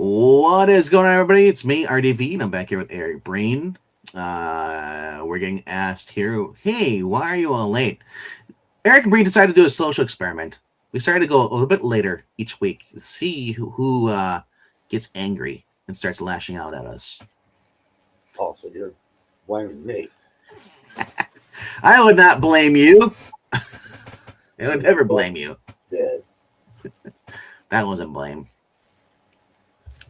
What is going on, everybody? It's me, RDV, and I'm back here with Eric Breen. We're getting asked here, hey, why are you all late? Eric and Breen decided to do a social experiment. We started to go a little bit later each week to see who gets angry and starts lashing out at us. Oh, so you're blaming me. I would not blame you. I would never blame you. Dead. That wasn't blame.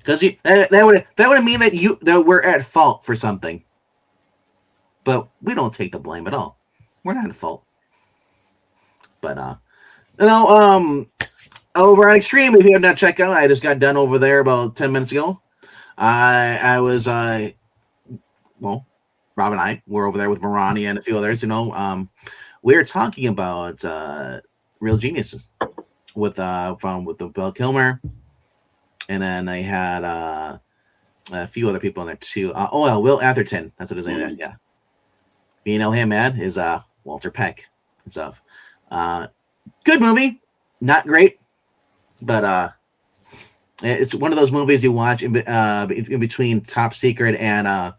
Because that would mean that we're at fault for something. But we don't take the blame at all. We're not at fault. But over on Extreme, if you have not checked out, I just got done over there about 10 minutes ago. I was Rob and I were over there with Marani and a few others. We were talking about Real Geniuses with the Bill Kilmer. And then I had a few other people in there too. Will Atherton. That's what his name is. Yeah. You know him, man, is Walter Peck and stuff. Good movie. Not great. But it's one of those movies you watch in between Top Secret and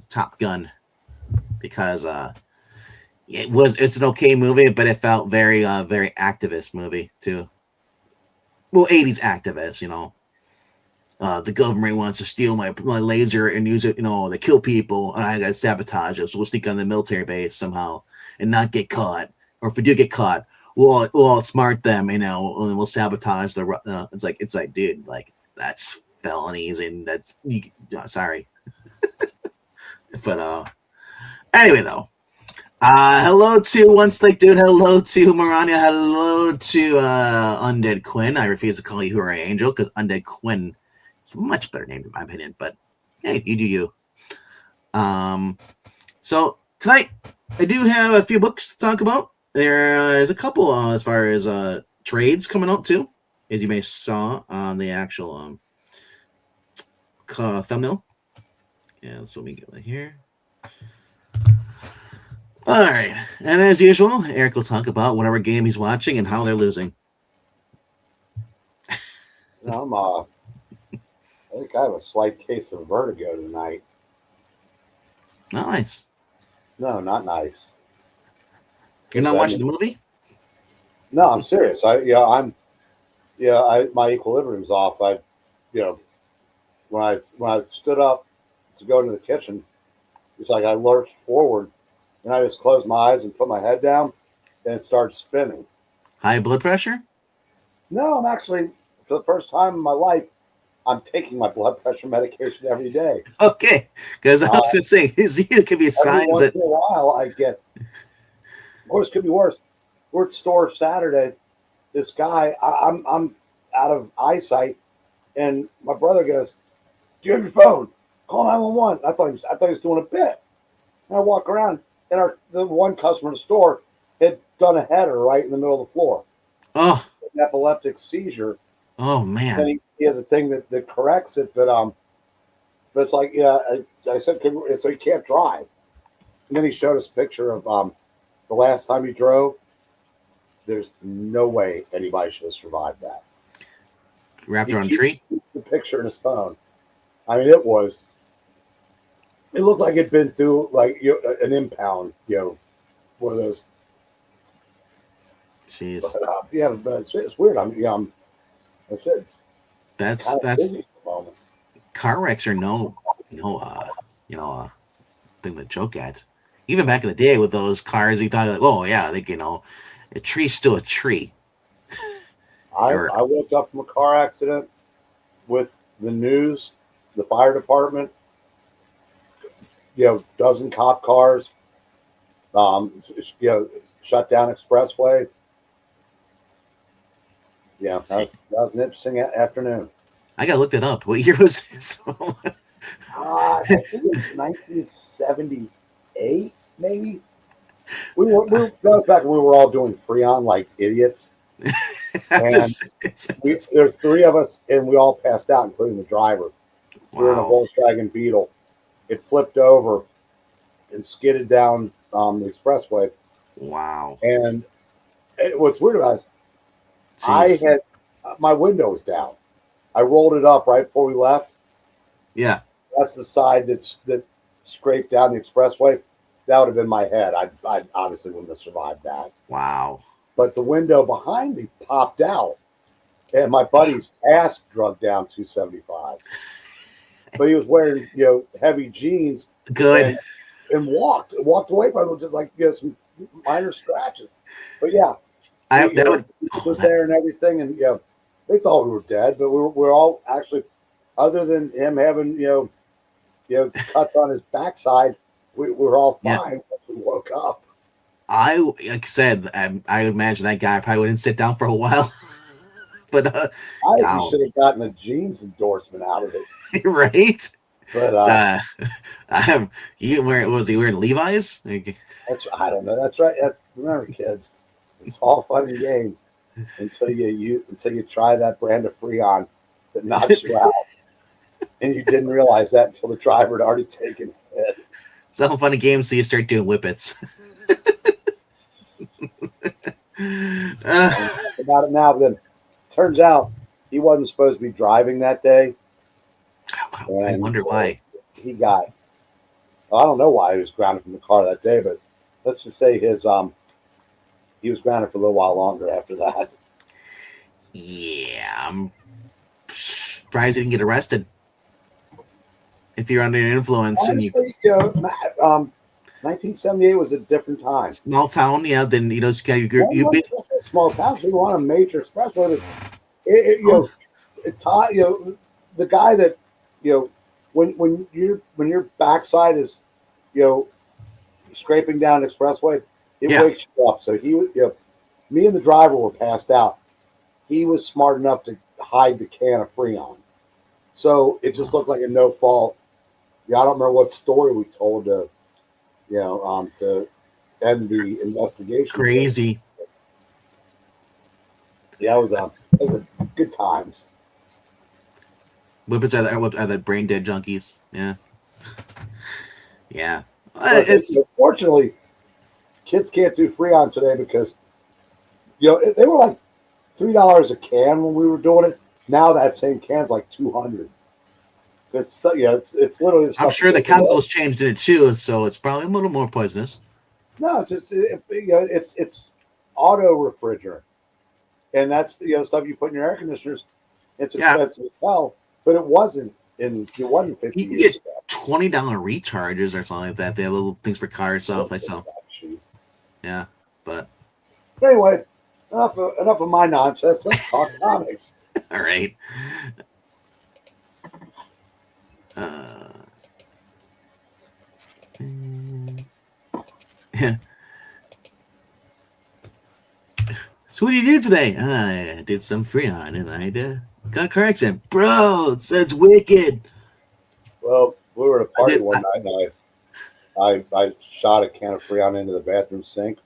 Top Gun. Because it's an okay movie, but it felt very activist movie too. Well, 80s activists, the government wants to steal my laser and use it, to kill people, and I got to sabotage it, so we'll sneak on the military base somehow and not get caught. Or if we do get caught, we'll outsmart them, and we'll sabotage the. It's like, dude, like that's felonies, and that's sorry. But anyway, though. Hello to One Slick Dude. Hello to Marania. Hello to Undead Quinn. I refuse to call you Hooray Angel because Undead Quinn is a much better name in my opinion. But hey, you do you. So tonight I do have a few books to talk about. There's a couple as far as trades coming out too, as you may saw on the actual thumbnail. Yeah, that's what we get right here. All right, and as usual, Eric will talk about whatever game he's watching and how they're losing. I think I have a slight case of vertigo tonight. Nice. No, not nice. You're not watching the movie? No, I'm serious. My equilibrium's off. When I stood up to go into the kitchen, it's like I lurched forward. And I just closed my eyes and put my head down, and it started spinning. High blood pressure? No, I'm actually, for the first time in my life, I'm taking my blood pressure medication every day. Okay, because I was going to say, it could be signs that... Every once in a while, I get... Of course, it could be worse. We're at store Saturday. This guy, I'm out of eyesight, and my brother goes, "Do you have your phone? Call 911." I thought he was doing a bit. And I walk around. And the one customer in the store had done a header right in the middle of the floor. Oh. An epileptic seizure. Oh, man. And he has a thing that corrects it, but it's like, I said, so he can't drive. And then he showed us a picture of the last time he drove. There's no way anybody should have survived that. Wrapped around a tree? The picture in his phone. I mean, it looked like it'd been through like an impound, one of those. Jeez. But it's weird. That's it. That's car wrecks are no thing to joke at. Even back in the day with those cars, you thought like, oh yeah, I think a tree's still a tree. I woke up from a car accident with the news, the fire department. Dozen cop cars, shut down expressway. Yeah, that was an interesting afternoon. I gotta look that up. What year was this? I think it was 1978, maybe. That was back when we were all doing Freon like idiots. And there's three of us, and we all passed out, including the driver. Wow. We were in a Volkswagen Beetle. It flipped over and skidded down the expressway. Wow. And what's weird about it is I had my window was down. I rolled it up right before we left. Yeah. That's the side that scraped down the expressway. That would have been my head. I obviously wouldn't have survived that. Wow. But the window behind me popped out, and my buddy's ass drug down 275. But he was wearing heavy jeans Good. and walked away from it with just like some minor scratches. But yeah, was there and everything, and they thought we were dead, but we're all actually, other than him having cuts on his backside, we're all fine. We woke up. Like I said, I would imagine that guy probably wouldn't sit down for a while. But I think we should have gotten a jeans endorsement out of it, right? But he wearing Levi's? I don't know. That's right. Remember, kids, it's all fun and games until you try that brand of Freon that knocks you out, and you didn't realize that until the driver had already taken it. It's all fun and games, so you start doing whippets. About it now, but then turns out he wasn't supposed to be driving that day. I wonder why. He got. I don't know why he was grounded from the car that day, but let's just say he was grounded for a little while longer after that. Yeah, I'm surprised he didn't get arrested. If you're under influence, honestly, 1978 was a different time. Small town, yeah. Then small towns. We were on a major expressway. The guy that when your backside is scraping down an expressway, it wakes you up. So me and the driver were passed out. He was smart enough to hide the can of Freon, so it just looked like a no fault. I don't remember what story we told to end the investigation. Crazy. Yeah, it was a good times. Whippets are the brain dead junkies. Yeah. Yeah. Unfortunately, kids can't do Freon today because they were like $3 a can when we were doing it. Now that same can's like $200. It's literally. I'm sure the chemicals changed in it too, so it's probably a little more poisonous. No, it's just it's auto refrigerant, and that's stuff you put in your air conditioners. It's expensive as hell, but it wasn't 50 years ago. $20 recharges or something like that. They have little things for cars stuff. I saw. Yeah, but anyway, enough of my nonsense. Let's talk comics. All right. Yeah. So what did you do today? I did some Freon and I got a car accident. Bro, that's wicked. Well, we were at a party one night and I shot a can of Freon into the bathroom sink.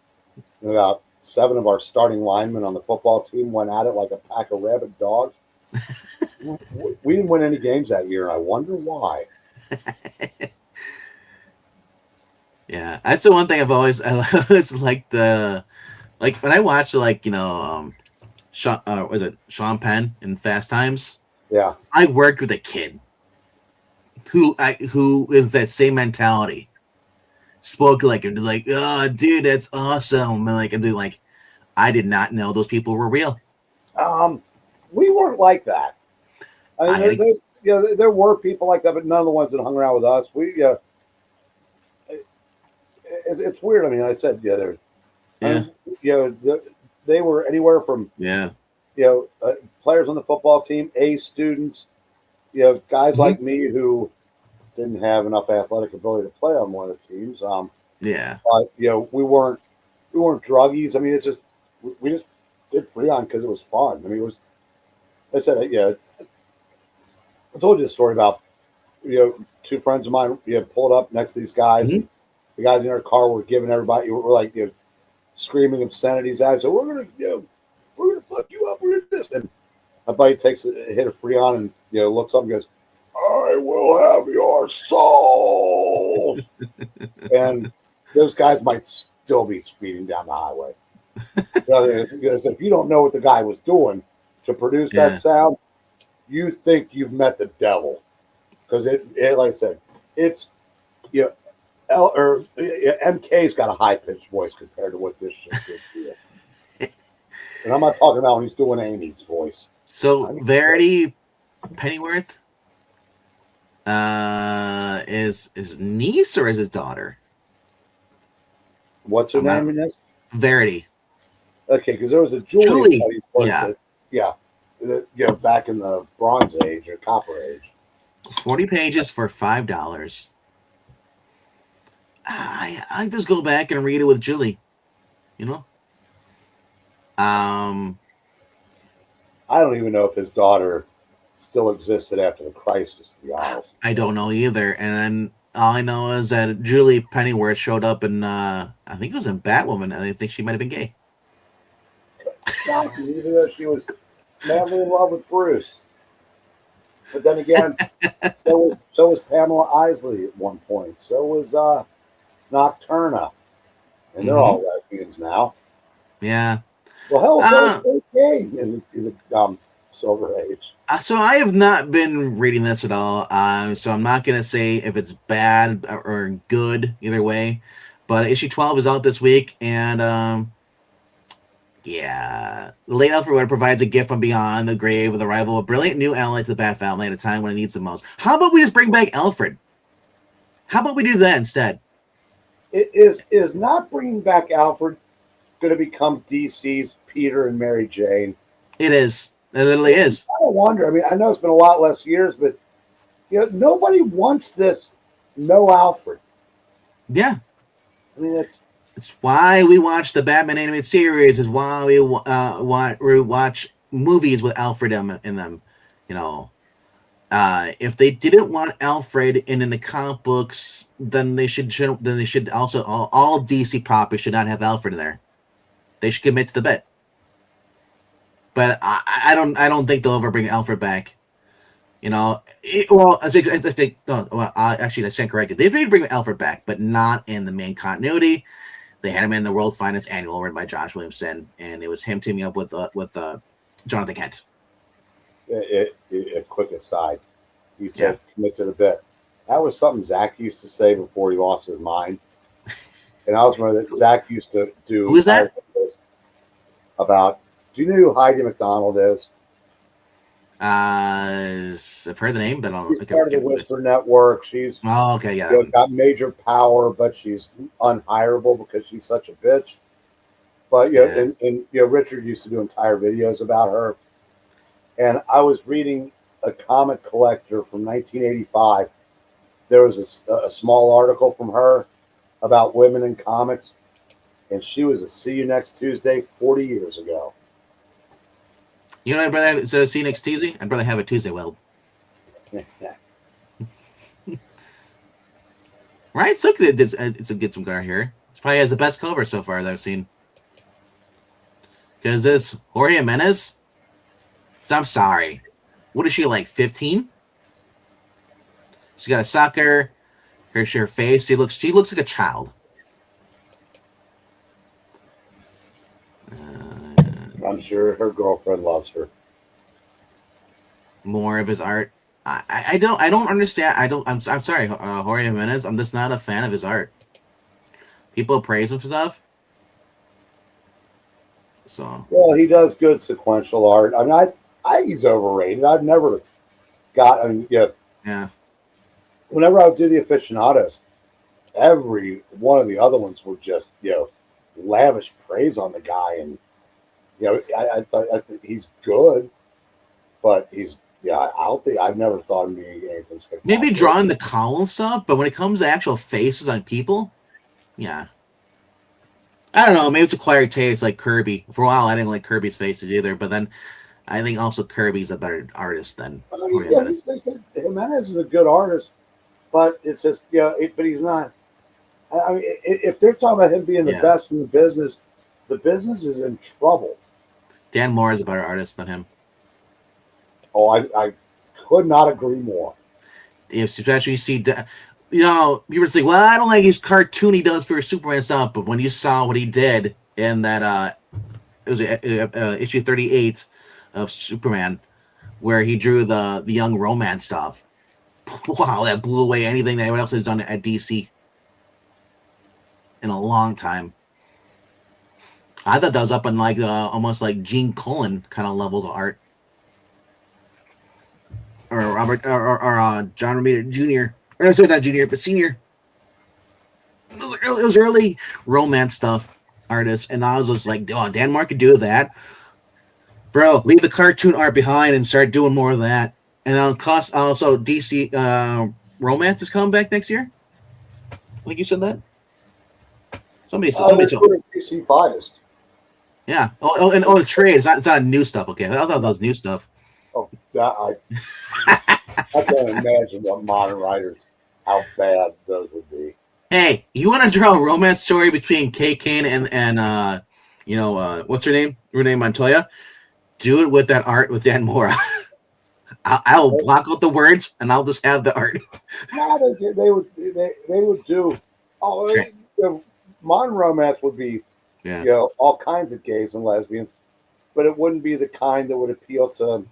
And about 7 of our starting linemen on the football team went at it like a pack of rabid dogs. We didn't win any games that year, and I wonder why. Yeah, that's the one thing I always liked when I watched Sean Penn in Fast Times. Yeah, I worked with a kid who is that same mentality. Spoke like him, just like, oh, dude, that's awesome, and I did not know those people were real. We weren't like that. I mean, there were people like that, but none of the ones that hung around with us. It's weird. I mean, I said, they were anywhere from players on the football team, A students, guys like me who didn't have enough athletic ability to play on one of the teams. But we weren't druggies. I mean, we just did Freon because it was fun. I mean, it was. I said, I told you a story about 2 friends of mine pulled up next to these guys, and the guys in their car were giving everybody were screaming obscenities at. So we're gonna fuck you up. We're gonna do this. And my buddy takes a hit of Freon and looks up and goes, "I will have your soul." And those guys might still be speeding down the highway. Because if you don't know what the guy was doing to produce that sound, you think you've met the devil because it like I said, it's you know, MK's got a high pitched voice compared to what this shit gives to you. And I'm not talking about when he's doing Amy's voice. So Verity Pennyworth is his niece or is his daughter? What's her name in this? Verity. Okay, because there was a Julie. Yeah. Back in the Bronze Age or Copper Age. 40 pages for $5. I just go back and read it with Julie. You know? I don't even know if his daughter still existed after the crisis, to be honest. I don't know either. And then all I know is that Julie Pennyworth showed up in, I think it was in Batwoman, and I think she might have been gay. Exactly, even though she was madly in love with Bruce. But then again, so was Pamela Isley at one point. So was Nocturna. And they're all lesbians now. Yeah. Well, hell, so was Kate Kane in the Silver Age. So I have not been reading this at all. So I'm not going to say if it's bad or good either way. But issue 12 is out this week. And yeah, the late Alfred provides a gift from beyond the grave with the arrival of a brilliant new ally to the Bat Family at a time when it needs the most. How about we just bring back Alfred? How about we do that instead? Is not bringing back Alfred going to become DC's Peter and Mary Jane? It is. It literally is. I wonder. I mean, I know it's been a lot less years, but nobody wants this. No Alfred. Yeah. I mean, it's why we watch the Batman animated series. Is why we watch movies with Alfred in them. If they didn't want Alfred in the comic books, then they should also all DC properties should not have Alfred in there. They should commit to the bet. But I don't think they'll ever bring Alfred back. Actually, I stand corrected. They did bring Alfred back, but not in the main continuity. They had him in the World's Finest Annual, written by Josh Williamson, and it was him teaming up with Jonathan Kent. A quick aside. You said commit to the bit. That was something Zach used to say before he lost his mind. And I was remember that Zach used to do. Who is that? About. Do you know who Heidi McDonald is? I've heard the name, but I don't know. She's part of the Whisper Network. She's got major power, but she's unhireable because she's such a bitch. But Richard used to do entire videos about her. And I was reading a comic collector from 1985. There was a small article from her about women in comics, and she was a See You Next Tuesday 40 years ago. You know what I'd rather have instead of See You Next Tuesday? I'd rather have a Tuesday Weld. Right? So it's a get some guard here. This probably has the best cover so far that I've seen. Because this Jorge Jimenez, I'm sorry. What is she, like 15? She's got a sucker. Her face. She looks like a child. I'm sure her girlfriend loves her. More of his art. I don't understand. I'm sorry, Jorge Jimenez. I'm just not a fan of his art. People praise him for stuff. So. Well, he does good sequential art. I mean, I think he's overrated. I've never got. Yeah. Whenever I would do the aficionados, every one of the other ones were just lavish praise on the guy, and I think he's good, but he's. I don't think I've never thought of being anything spectacular. Maybe drawing the column stuff, but when it comes to actual faces on people, yeah. I don't know. Maybe it's acquired taste like Kirby. For a while, I didn't like Kirby's faces either, but then I think also Kirby's a better artist than Jimenez. They said Jimenez is a good artist, but it's just but he's not. I mean, if they're talking about him being the best in the business is in trouble. Dan Moore is a better artist than him. Oh, I could not agree more. Especially you see, people say, well, I don't like his cartoon he does for Superman stuff, but when you saw what he did in that, it was issue 38 of Superman, where he drew the young romance stuff. Wow, that blew away anything that anyone else has done at DC in a long time. I thought that was up in like almost like Gene Colan kind of levels of art, or Robert or John Romita Jr. Or sorry, not Jr. but Senior. It was early romance stuff, artists, and I was just like, oh, Dan Mark could do that, bro. Leave the cartoon art behind and start doing more of that. And also DC romance is coming back next year. Like you said that. Somebody told me. DC Finest. Yeah. And the trade. It's not new stuff. Okay, I thought that was new stuff. Oh, I can't imagine what modern writers, how bad those would be. Hey, you want to draw a romance story between Kay Kane and what's her name? Renee Montoya. Do it with that art with Dan Mora. I'll block out the words and I'll just have the art. No, they would do. Oh, sure. Modern romance would be, all kinds of gays and lesbians, but it wouldn't be the kind that would appeal to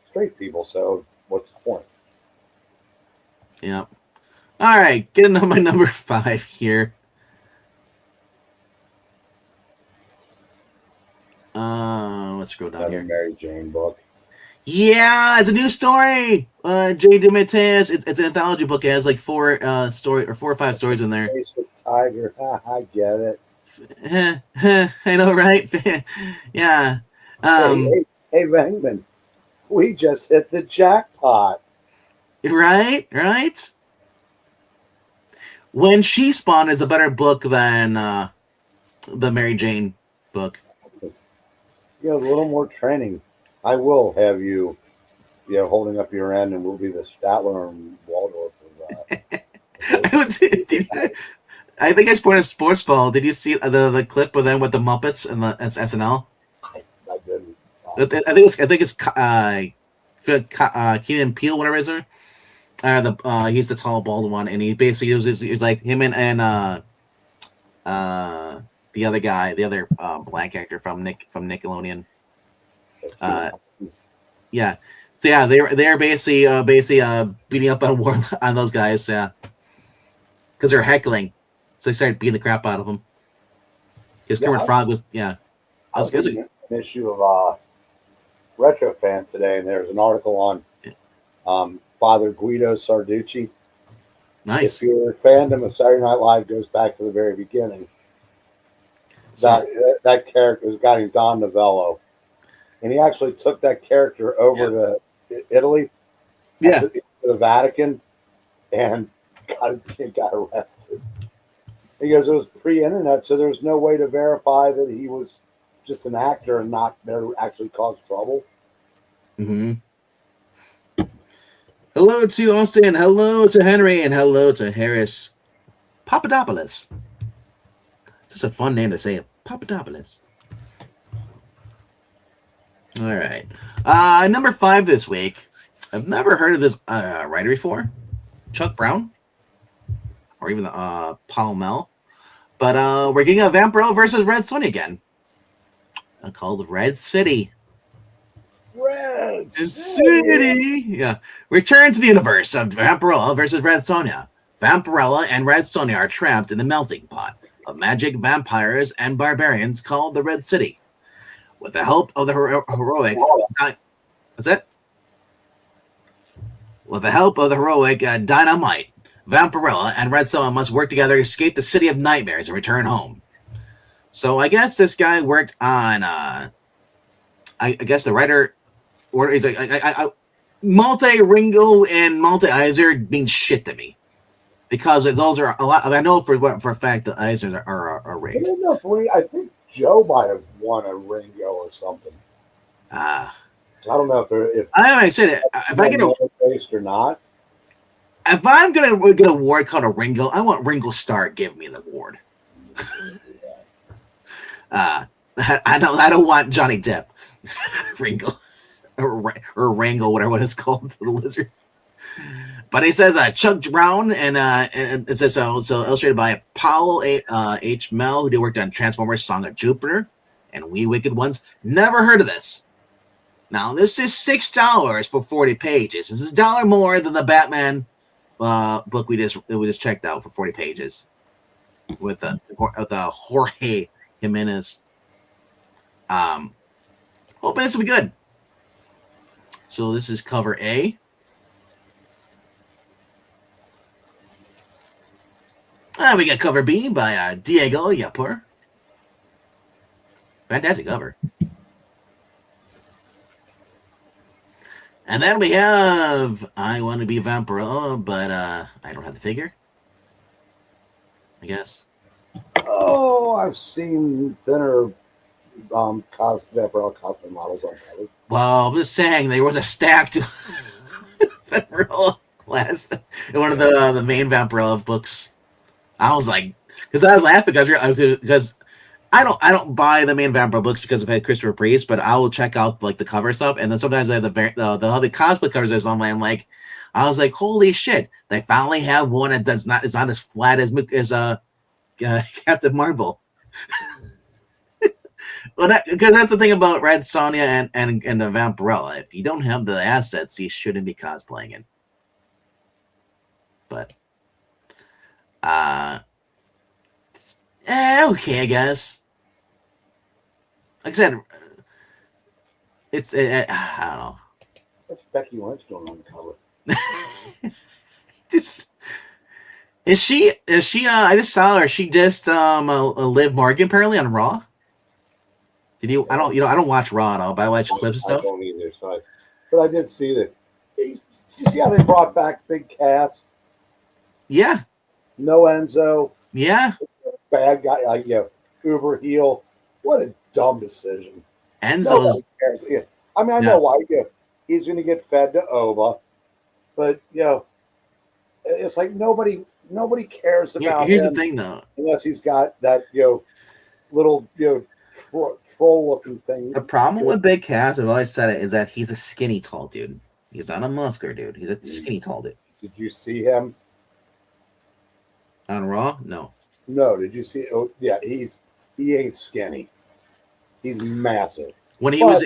straight people. So what's the point? Yeah. All right, getting on my number 5 here. Let's scroll down here. Mary Jane book. Yeah, it's a new story. J. DeMatteis. It's an anthology book. It has like 4 or 5 stories in there. Face of Tiger. I get it. I know, right? Yeah. Hey, Vangman, we just hit the jackpot. Right. When She Spawned is a better book than the Mary Jane book. A little more training. I will have you, holding up your end, and we'll be the Statler and Waldorf of that. I think I spoiled a sports ball. Did you see the clip with them with the Muppets and the SNL? I didn't. I think it's Keenan and Peele, whatever it is. He's the tall, bald one, and he basically was like him and the other guy, the other black actor from Nickelodeon. Yeah. So yeah, they're basically beating up on those guys, yeah, because they're heckling. So they started beating the crap out of them. Because Kermit Frog was, yeah. I was reading an issue of Retro Fan today, and there's an article on Father Guido Sarducci. Nice. If your fandom of Saturday Night Live goes back to the very beginning, that character is a guy named Don Novello, and he actually took that character over to Italy, to the Vatican, and got arrested. He goes, it was pre-internet, so there was no way to verify that he was just an actor and not there to actually cause trouble. Mm-hmm. Hello to Austin, hello to Henry, and hello to Harris Papadopoulos. Just a fun name to say, Papadopoulos. All right. Number 5 this week. I've never heard of this writer before. Chuck Brown. Or even Paul Mel. But we're getting a Vampiro versus Red Sonja again. Called Red City. Red City. Yeah. Return to the universe of Vampirella versus Red Sonja. Vampirella and Red Sonja are trapped in the melting pot of magic vampires and barbarians called the Red City. With the help of the heroic... What's that? With the help of the heroic Dynamite, Vampirella and Red Sonja must work together to escape the City of Nightmares and return home. So I guess this guy worked on... I guess the writer... Or is like multi-Ringo and multi-Eisner means shit to me. Because those are a lot... I know for a fact that Eisner are rigged. I think Joe might have won a Ringo or something. I don't know if I said it. If I get a based or not. If I'm gonna get an award called a Ringo, I want Ringo Starr give me the award. I don't want Johnny Depp, Ringo, or Rango, whatever it's called, the lizard. But he says Chuck Brown, and it says so illustrated by Paulo H. Mel, who worked on Transformers: Song of Jupiter and We Wicked Ones. Never heard of this. Now, this is $6 for 40 pages. This is $1 more than the Batman book we just checked out for 40 pages with Jorge Jimenez. Hoping this will be good. So this is cover A. We got cover B by Diego Yapur. Fantastic cover. And then we have I Want to Be Vampirella, but I don't have the figure. I guess. Oh, I've seen thinner Vampirella cosplay models on cover. Well, I'm just saying there was a stack to Vampirella last in one of the main Vampirella books. I was like, because I was laughing because I don't buy the main Vampire books because I've had Christopher Priest, but I will check out like the cover stuff, and then sometimes I have the other cosplay covers that's online. Like, I was like, holy shit! They finally have one that is not as flat as Captain Marvel. Well, because that's the thing about Red Sonja and the Vampirella. If you don't have the assets, you shouldn't be cosplaying it. But, okay, I guess. Like I said, it's I don't know. What's Becky Lynch doing on the cover? Is she? I just saw her. She just Liv Morgan apparently on Raw. Did you? I don't watch Raw at all, but I watch clips and stuff. I don't either, but I did see that. Did you see how they brought back Big Cass? Yeah. No Enzo. Yeah. Bad guy, uber heel. What a dumb decision. Enzo's. Yeah. I mean, I know why. Yeah, he's going to get fed to Oba, but it's like nobody cares about. Here's him the thing, though. Unless he's got that little troll looking thing. The problem with Big Cass, I've always said it, is that he's a skinny tall dude. He's not a muscular dude. He's a skinny tall dude. Did you see him on Raw? No. No. Did you see? Oh, yeah. He ain't skinny. He's massive. When he was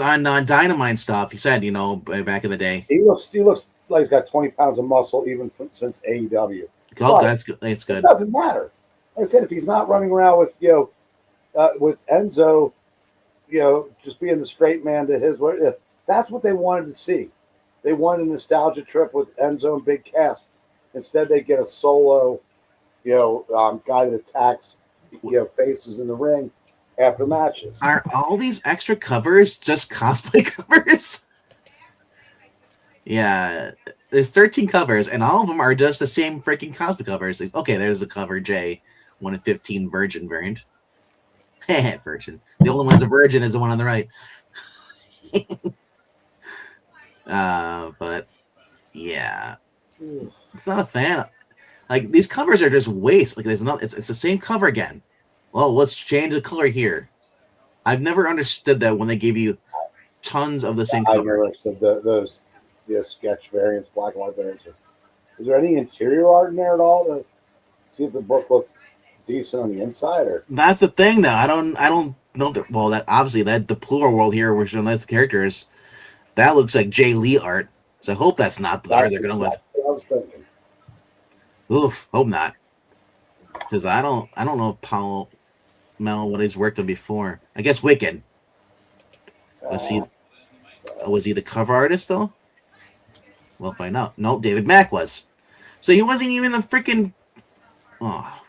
on Dynamite stuff, he said, back in the day, he looks like he's got 20 pounds of muscle even since AEW. Oh, that's good. That's good. It doesn't matter. Like I said, if he's not running around with with Enzo, just being the straight man to his way, that's what they wanted to see. They wanted a nostalgia trip with Enzo and Big Cass. Instead, they get a solo, guy that attacks, faces in the ring after matches. Are all these extra covers just cosplay covers? Yeah, there's 13 covers, and all of them are just the same freaking cosplay covers. Okay, there's the cover J, 1 in 15 Virgin variant. Virgin. The only one's a Virgin is the one on the right. But yeah, it's not a fan. Like, these covers are just waste. Like, there's not. It's the same cover again. Well, let's change the color here. I've never understood that when they gave you tons of the same cover. I've never understood those sketch variants, black and white variants. Is there any interior art in there at all to see if the book looks decent on the inside? Or that's the thing, though. I don't know that. Well, that obviously that the plural world here, which are the characters, that looks like Jay Lee art. So I hope that's not the art they're going with. I was thinking. Oof, hope not. Because I don't know Paul Mel what he's worked on before. I guess Wicked. Was he the cover artist though? We'll find out. No, David Mack was. So he wasn't even the freaking. Oh.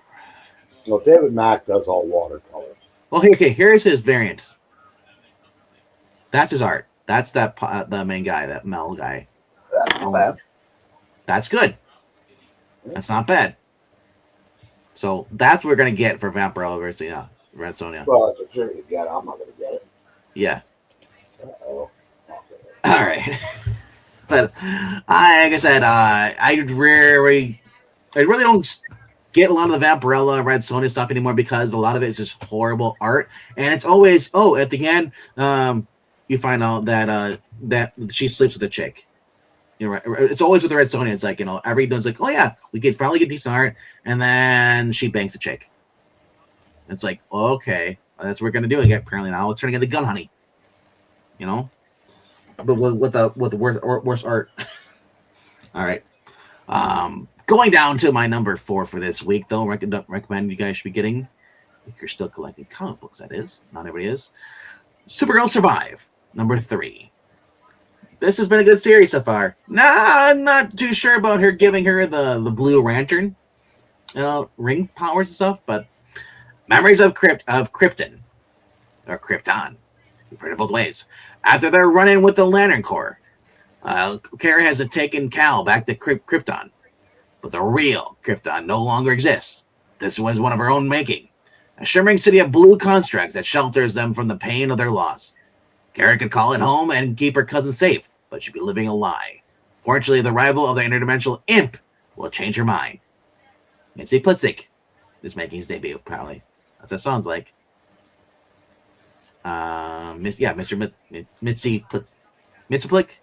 Well, David Mack does all watercolors. Well, here's his variant. That's his art. That's the main guy, that Mel guy. That's not bad. That's good. That's not bad. So that's what we're gonna get for Vampirella versus Red Sonja. Well, that's what you're gonna get. I'm not gonna get it. Yeah. Uh-oh. All right. But like I said, I really don't get a lot of the Vampirella Red Sonja stuff anymore because a lot of it is just horrible art, and it's always at the end you find out that she sleeps with a chick. Right? It's always with the Red Sonja. It's like everyone's like, oh yeah, we could finally get decent art, and then she bangs a chick. It's like, okay, that's what we're gonna do again. Apparently now it's turning into Gun Honey. but with the worst art. All right. Going down to my number 4 for this week, though, recommend you guys should be getting, if you're still collecting comic books, that is. Not everybody is. Supergirl Survive, number 3. This has been a good series so far. Nah, I'm not too sure about her giving her the Blue Lantern, ring powers and stuff, but memories of Krypton, or Krypton. You've heard it both ways. After their run-in with the Lantern Corps, Kara has taken Cal back to Krypton. But the real Krypton no longer exists. This was one of her own making. A shimmering city of blue constructs that shelters them from the pain of their loss. Kara could call it home and keep her cousin safe, but she'd be living a lie. Fortunately, the arrival of the interdimensional imp will change her mind. Mitzi Plitzik is making his debut, probably. That's what it sounds like. Mr. Mitzi Plick.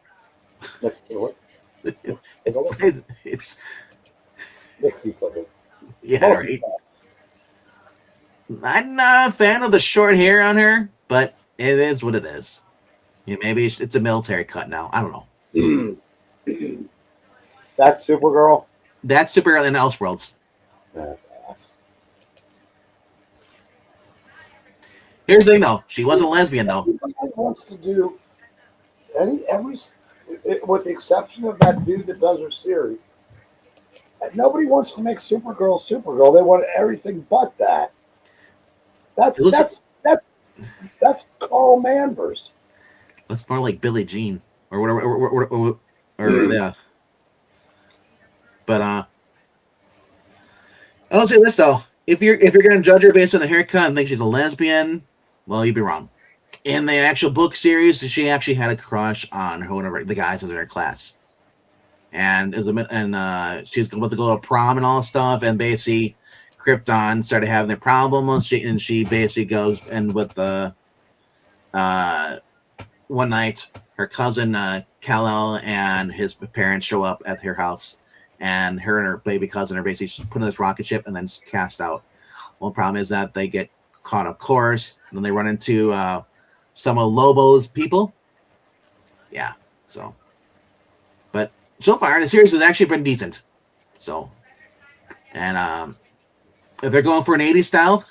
It's Nixie Plick. Yeah, right. I'm not a fan of the short hair on her, but it is what it is. Yeah, maybe it's a military cut now. I don't know. That's Supergirl. That's Supergirl in Elseworlds. Here's the thing, though. She was a lesbian, though. Everybody wants to do with the exception of that dude that does her series. Nobody wants to make Supergirl. They want everything but that. That's Carl Manvers. That's more like Billie Jean or whatever, or yeah. But I'll say this though: if you're gonna judge her based on the haircut and think she's a lesbian, well, you'd be wrong. In the actual book series, she actually had a crush on whoever the guys in her class, and she was about to go to prom and all stuff, and basically Krypton started having their problems. She basically goes and with the one night her cousin Kal-El and his parents show up at her house, and her and her baby cousin are basically put in this rocket ship and then cast out. Well, the problem is that they get caught, of course, and then they run into some of Lobo's people. Yeah, so. But so far, the series has actually been decent. So, and if they're going for an 80s style,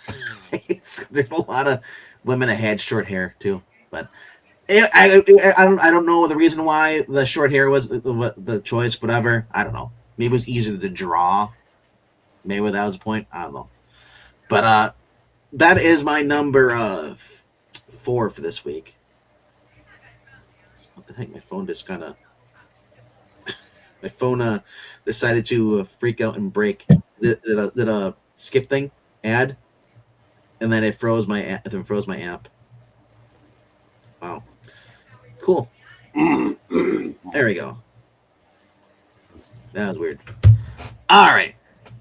there's a lot of women that had short hair too. But I don't know the reason why the short hair was the choice, whatever. I don't know. Maybe it was easier to draw. Maybe that was the point. I don't know. But that is my number 4 for this week. What the heck? My phone just kind of... my phone decided to freak out and break. Did a skip thing ad, and then it froze my app. Wow, cool. There we go. That was weird. All right,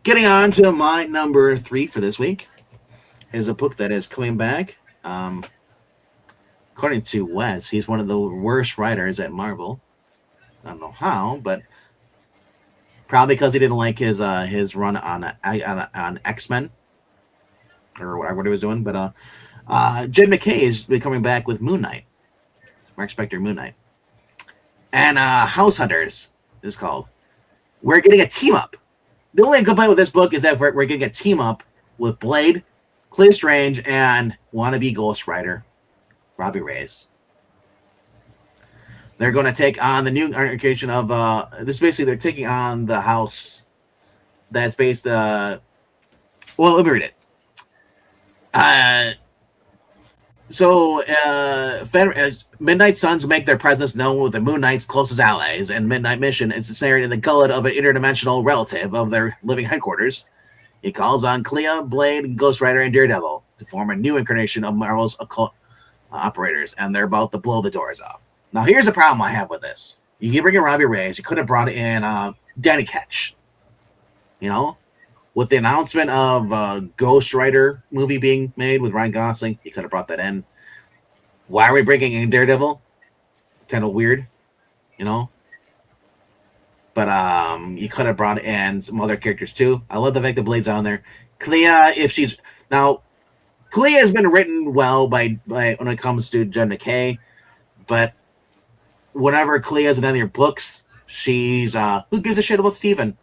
getting on to my number 3 for this week is a book that is coming back. According to Wes, he's one of the worst writers at Marvel. I don't know how, but probably because he didn't like his run on X-Men or whatever he was doing. But Jed McKay is coming back with Moon Knight, Mark Spector Moon Knight, and House Hunters is called. We're getting a team up. The only complaint with this book is that we're getting a team up with Blade, Clear Strange, and wannabe Ghost Rider Robbie Reyes. They're going to take on the new incarnation of this. Basically, they're taking on the house that's based. Well, let me read it. Midnight Suns make their presence known with the Moon Knight's closest allies, and Midnight Mission is incinerated in the gullet of an interdimensional relative of their living headquarters. He calls on Clea, Blade, Ghost Rider, and Daredevil to form a new incarnation of Marvel's occult operators, and they're about to blow the doors off. Now, here's the problem I have with this. You can bring in Robbie Reyes. You could have brought in Danny Ketch. You know? With the announcement of Ghost Rider movie being made with Ryan Gosling, you could have brought that in. Why are we bringing in Daredevil? Kind of weird. You know? But you could have brought in some other characters, too. I love the fact that Blade's on there. Clea, if she's... Now, Clea has been written well by when it comes to Jed McKay, but whenever Clea's in any of your books, she's who gives a shit about Steven?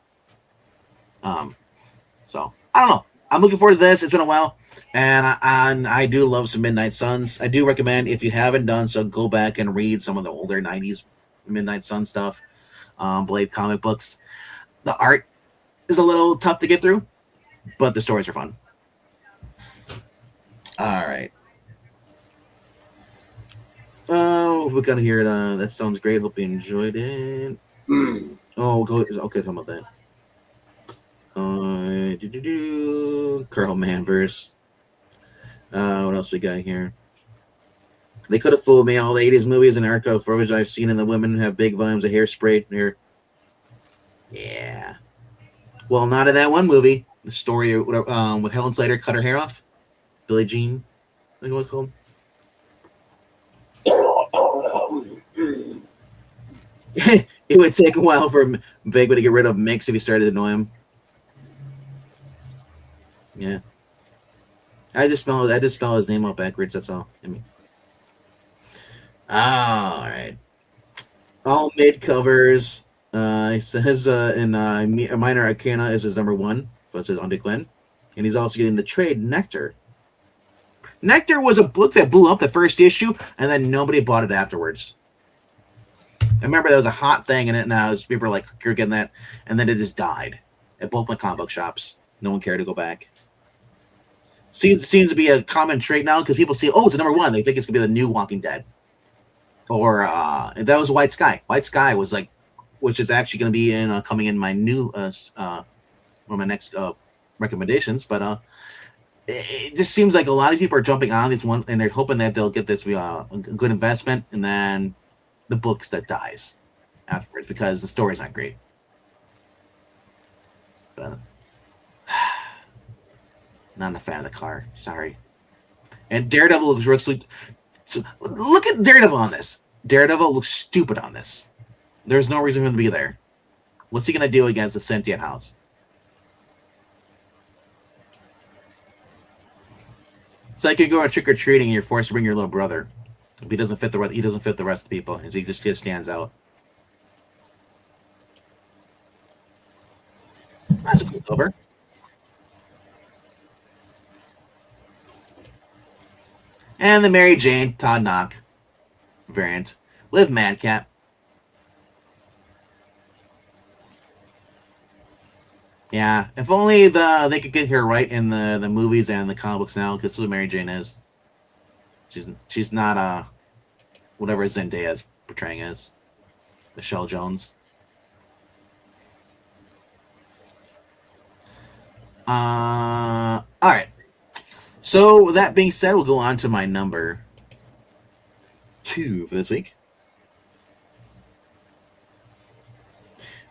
So I don't know. I'm looking forward to this. It's been a while, and I do love some Midnight Suns. I do recommend, if you haven't done so, go back and read some of the older '90s Midnight Sun stuff, Blade comic books. The art is a little tough to get through, but the stories are fun. All right. Oh, we got to hear it. That sounds great. Hope you enjoyed it. Oh, go. Okay, talk about that. Carl Manverse. What else we got here? They could have fooled me. All the 80s movies and arco footage I've seen, and the women have big volumes of hairspray here. Yeah. Well, not in that one movie. The story with Helen Slater cut her hair off. Billie Jean, I think it was called. It would take a while for Vegma to get rid of Mix if he started to annoy him. Yeah. I just spell his name out backwards, that's all. I mean. Alright. All mid covers. It says in Minor Arcana is his number 1. So it says on Glenn. And he's also getting the trade Nectar. Nectar was a book that blew up the first issue, and then nobody bought it afterwards. I remember there was a hot thing in it, and people were like, "You're getting that," and then it just died at both my comic book shops. No one cared to go back. Seems to be a common trait now because people see, oh, it's a number 1. They think it's gonna be the new Walking Dead. Or that was White Sky. White Sky was like, which is actually going to be in coming in my new one of my next recommendations. But it just seems like a lot of people are jumping on this one, and they're hoping that they'll get this be a good investment, and then the books that dies afterwards because the story's not great. But not a fan of the car. Sorry. And Daredevil looks real sweet. So look at Daredevil on this. Daredevil looks stupid on this. There's no reason for him to be there. What's he going to do against the sentient house? It's like you go trick or treating and you're forced to bring your little brother. If he doesn't fit the rest of the people. He just stands out. That's a cool cover. And the Mary Jane Todd Knock variant with Madcap. Yeah, if only they could get her right in the movies and the comic books now, because this is what Mary Jane is. She's not whatever Zendaya is portraying as Michelle Jones. All right. So that being said, we'll go on to my number 2 for this week.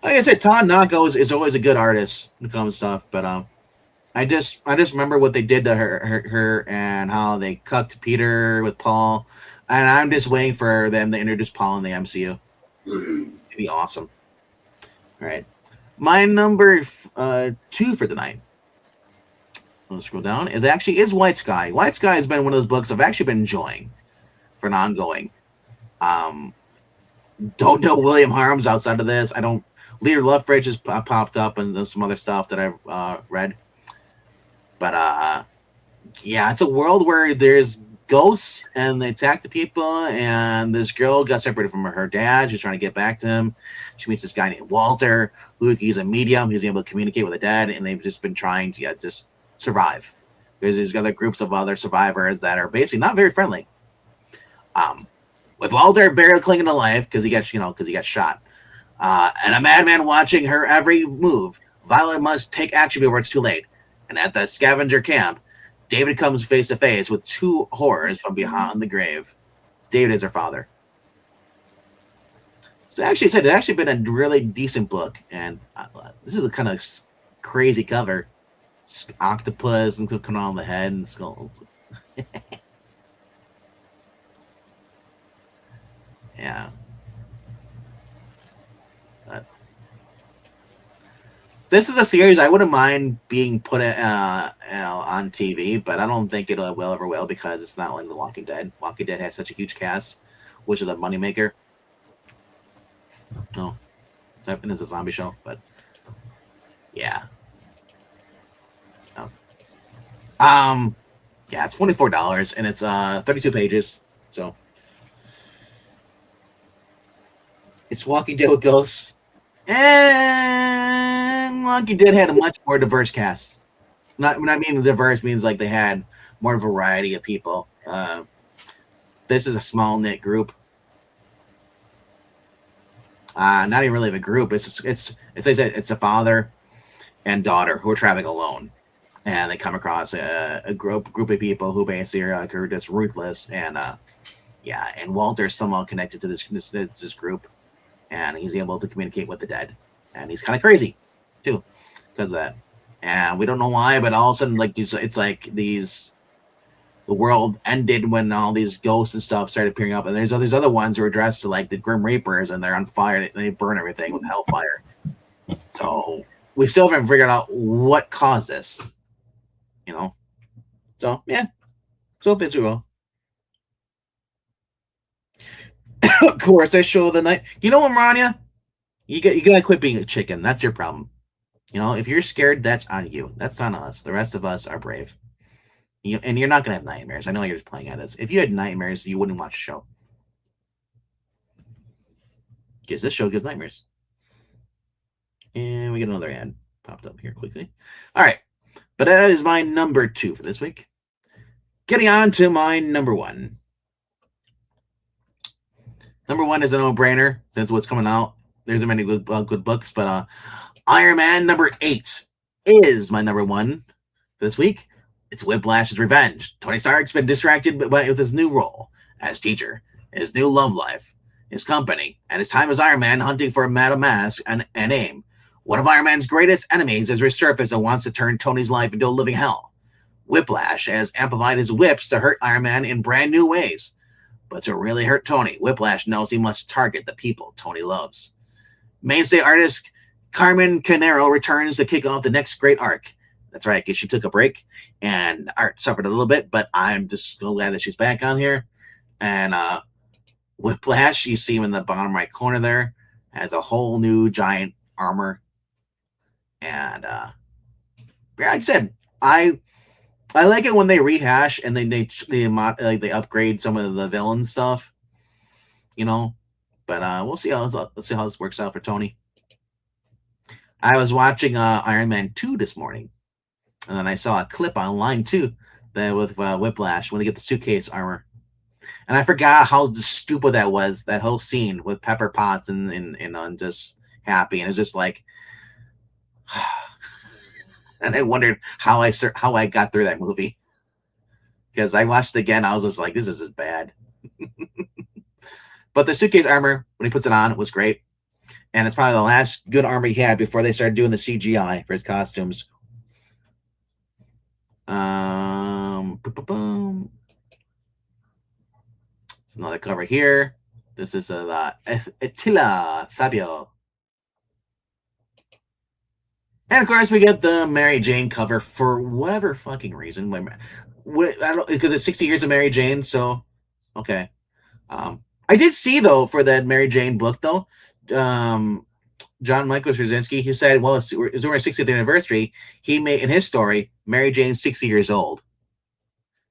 Like I said, Todd Nako is always a good artist when it comes to stuff, but I just remember what they did to her and how they cucked Peter with Paul, and I'm just waiting for them to introduce Paul in the MCU. It'd be awesome. All right, my number 2 for tonight. Let's scroll down. Is White Sky. White Sky has been one of those books I've actually been enjoying for an ongoing. Don't know William Harms outside of this. I don't. Leader Luftbridge has popped up and some other stuff that I've read. But yeah, it's a world where there's ghosts and they attack the people, and this girl got separated from her dad. She's trying to get back to him. She meets this guy named Walter, who he's a medium. He's able to communicate with the dad, and they've just been trying to just survive. There's these other groups of other survivors that are basically not very friendly. With Walter barely clinging to life because he got shot. And a madman watching her every move. Violet must take action before it's too late. And at the scavenger camp, David comes face to face with 2 horrors from behind the grave. David is her father. So it's actually been a really decent book, and this is a kind of crazy cover. Octopus and coming on the head and skulls. Yeah. This is a series I wouldn't mind being put on TV, but I don't think it will ever because it's not like The Walking Dead. Walking Dead has such a huge cast, which is a moneymaker. and it's a zombie show, but yeah. Yeah, it's $24 and it's 32 pages. So it's Walking Dead with ghosts. And Walking Dead had a much more diverse cast. Not when I mean diverse means like they had more variety of people. This is a small knit group. Not even really a group. It's a father and daughter who are traveling alone, and they come across a group of people who basically are just ruthless. And yeah, and Walter's somehow connected to this group, and he's able to communicate with the dead, and he's kind of crazy too because of that. And we don't know why, but all of a sudden, like it's like these. The world ended when all these ghosts and stuff started appearing up, and there's all these other ones who are dressed to like the Grim Reapers, and they're on fire. They burn everything with hellfire. So we still haven't figured out what caused this. You know. So yeah, so fits well. Of course, I show the night. You know what, Marania? You gotta quit being a chicken. That's your problem. You know, if you're scared, that's on you. That's on us. The rest of us are brave. And you're not gonna have nightmares. I know you're just playing at this. If you had nightmares, you wouldn't watch the show. Because this show gives nightmares. And we get another ad popped up here quickly. All right. But that is my number 2 for this week. Getting on to my number 1. Number 1 is a no-brainer since what's coming out. There's many good books, but Iron Man number 8 is my number 1 this week. It's Whiplash's Revenge. Tony Stark's been distracted with his new role as teacher, his new love life, his company, and his time as Iron Man hunting for Madame Mask and AIM. One of Iron Man's greatest enemies has resurfaced and wants to turn Tony's life into a living hell. Whiplash has amplified his whips to hurt Iron Man in brand new ways. But to really hurt Tony, Whiplash knows he must target the people Tony loves. Mainstay artist Carmen Canero returns to kick off the next great arc. That's right, because she took a break and art suffered a little bit, but I'm just so glad that she's back on here. And Whiplash, you see him in the bottom right corner there, has a whole new giant armor. And yeah, like I said, I like it when they rehash and they upgrade some of the villain stuff, you know. But let's see how this works out for Tony. I was watching Iron Man 2 this morning. And then I saw a clip online too, that with Whiplash when they get the suitcase armor, and I forgot how stupid that was. That whole scene with Pepper Potts and just happy, and it's just like, and I wondered how I got through that movie because I watched it again. I was just like, this is bad. But the suitcase armor when he puts it on, it was great, and it's probably the last good armor he had before they started doing the CGI for his costumes. Another cover here. This is Attila Fabio. And of course, we get the Mary Jane cover for whatever fucking reason. Because it's 60 years of Mary Jane, so okay. I did see though for that Mary Jane book though, John Michael Straczynski, he said, well, it's during our 60th anniversary, he made in his story, Mary Jane's 60 years old.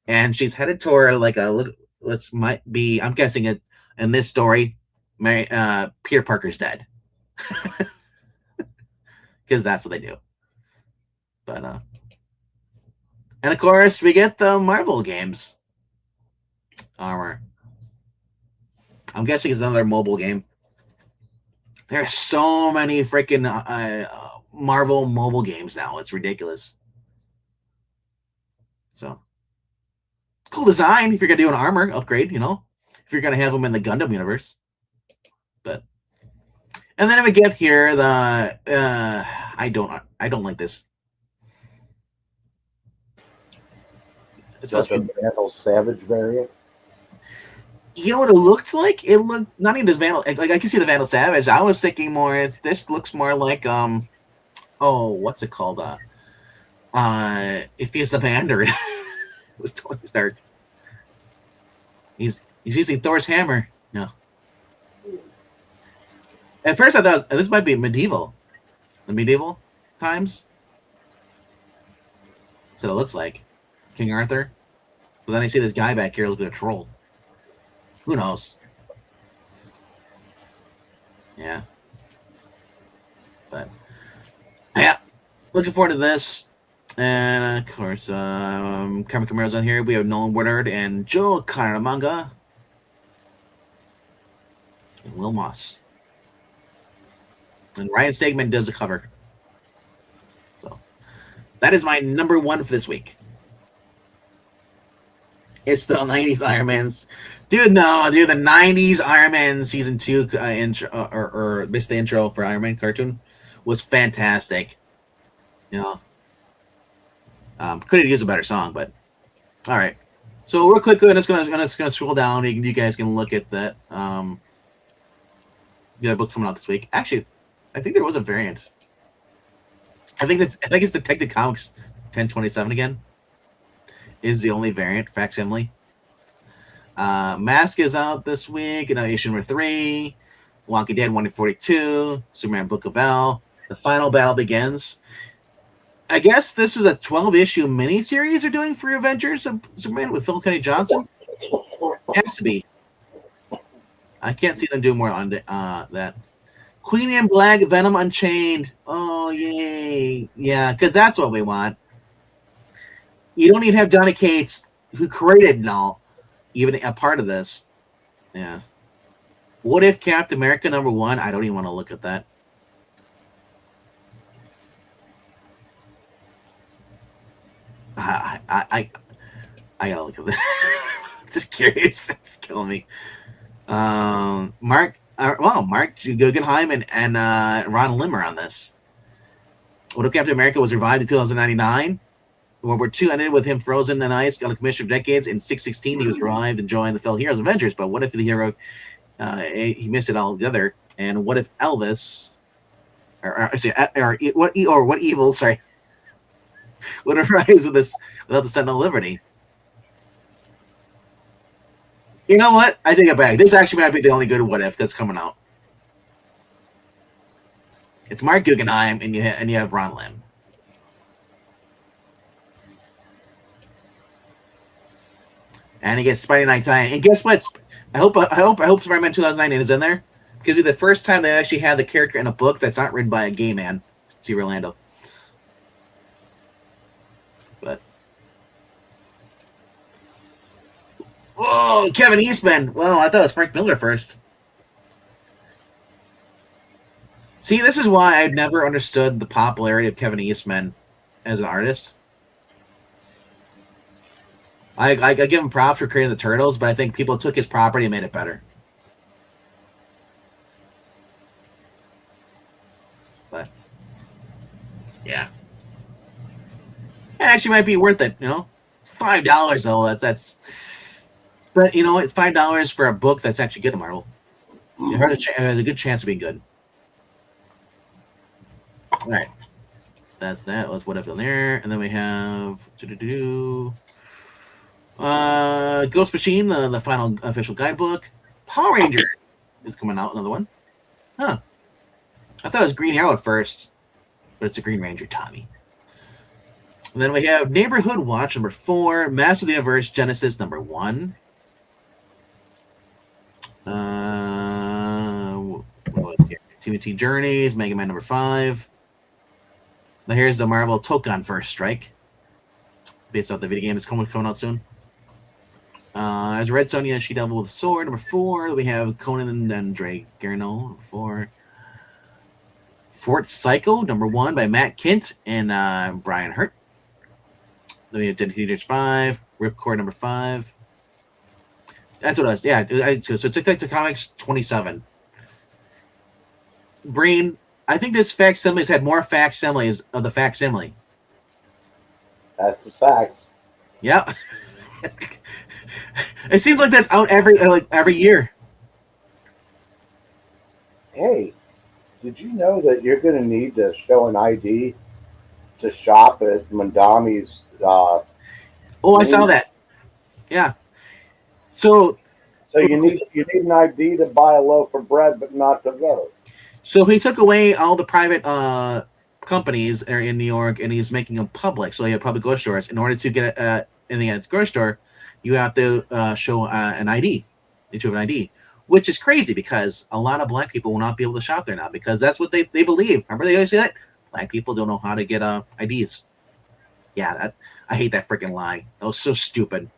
And she's headed toward like I'm guessing it in this story, Peter Parker's dead. Because that's what they do. But and of course we get the Marvel games armor. I'm guessing it's another mobile game. There's so many freaking Marvel mobile games now. It's ridiculous. So cool design if you're gonna do an armor upgrade, you know, if you're gonna have them in the Gundam universe. But and then we get here the I don't like this. It's like a Vandal Savage variant. You know what it looked like? It looked not even as Vandal. Like I can see the Vandal Savage. I was thinking more. This looks more like what's it called? If he's the Mandarin, it was Tony Stark. He's using Thor's hammer. No. At first, I thought this might be medieval, the medieval times. That's what it looks like, King Arthur. But then I see this guy back here looking at a troll. Who knows? Yeah. But yeah, looking forward to this. And of course, Cameron Camaro's on here. We have Nolan Woodard and Joe Caramanga. And Will Moss. And Ryan Stegman does the cover. So that is my number one for this week. It's the 90s Iron Man's. Dude, the 90s Iron Man season 2 intro, or missed the intro for Iron Man cartoon was fantastic. You know, could have used a better song, but all right. So real quick, I'm just gonna scroll down. You guys can look at that. The book coming out this week. Actually, I think there was a variant. I think it's Detective Comics 1027 again. Is the only variant facsimile. Mask is out this week. Issue number 3. Walking Dead 142. Superman Book of L. The final battle begins. I guess this is a 12-issue miniseries they're doing for Avengers of Superman with Phil Kennedy Johnson. It has to be. I can't see them doing more on that. Queen Anne Black, Venom Unchained. Oh, yay. Yeah, because that's what we want. You don't even have Johnny Cates, who created Null, even a part of this. Yeah. What if Captain America #1? I don't even want to look at that. I gotta look at this. Just curious. It's killing me. Mark Guggenheim and Ron Lim are on this. What if Captain America was revived in 2099? World War II ended with him frozen in ice on a commission for decades. In 616, he was revived and joined the fellow heroes Avengers. But what if the hero he missed it all together? And what if Elvis, what evil? Sorry, would arise with this without the Sentinel of Liberty? You know what? I take it back. This actually might be the only good what if that's coming out. It's Mark Guggenheim and you have Ron Lim. And he gets Spidey 99. And guess what? I hope Spider-Man 2009 is in there. It's gonna be the first time they actually have the character in a book that's not written by a gay man. Steve Orlando. But whoa, Kevin Eastman. Well, I thought it was Frank Miller first. See, this is why I've never understood the popularity of Kevin Eastman as an artist. I give him props for creating the Turtles, but I think people took his property and made it better. But yeah, it actually might be worth it. $5 though. That's. But it's $5 for a book that's actually good to Marvel. It has a good chance of being good. All right, that's that. Let's what up in there, and then we have Ghost Machine, the final official guidebook. Power Ranger is coming out. Another one. Huh. I thought it was Green Arrow at first, but it's a Green Ranger Tommy. And then we have Neighborhood Watch #4, Master of the Universe Genesis #1. TMT Journeys, Mega Man #5. Then here's the Marvel Tokon First Strike, based off the video game that's coming out soon. As Red Sonja, She Devil with a Sword #4. We have Conan and Drake Garno #4. Fort Psycho #1 by Matt Kint and Brian Hurt. Then we have Dead Teenagers 5, Ripcord #5. That's what it was. Yeah, so Detective Comics 27. Breen, I think this facsimile's had more facsimiles of the facsimile. That's the facts. Yeah. It seems like that's out every year. Hey, did you know that you're going to need to show an ID to shop at Mondami's? Oh, I saw that. Yeah. So you need an ID to buy a loaf of bread, but not to vote. So he took away all the private companies in New York, and he's making them public. So you have public grocery stores. In order to get in the grocery store, you have to show an ID. You have an ID, which is crazy because a lot of black people will not be able to shop there now because that's what they believe. Remember, they always say that black people don't know how to get IDs. Yeah, I hate that freaking lie. That was so stupid.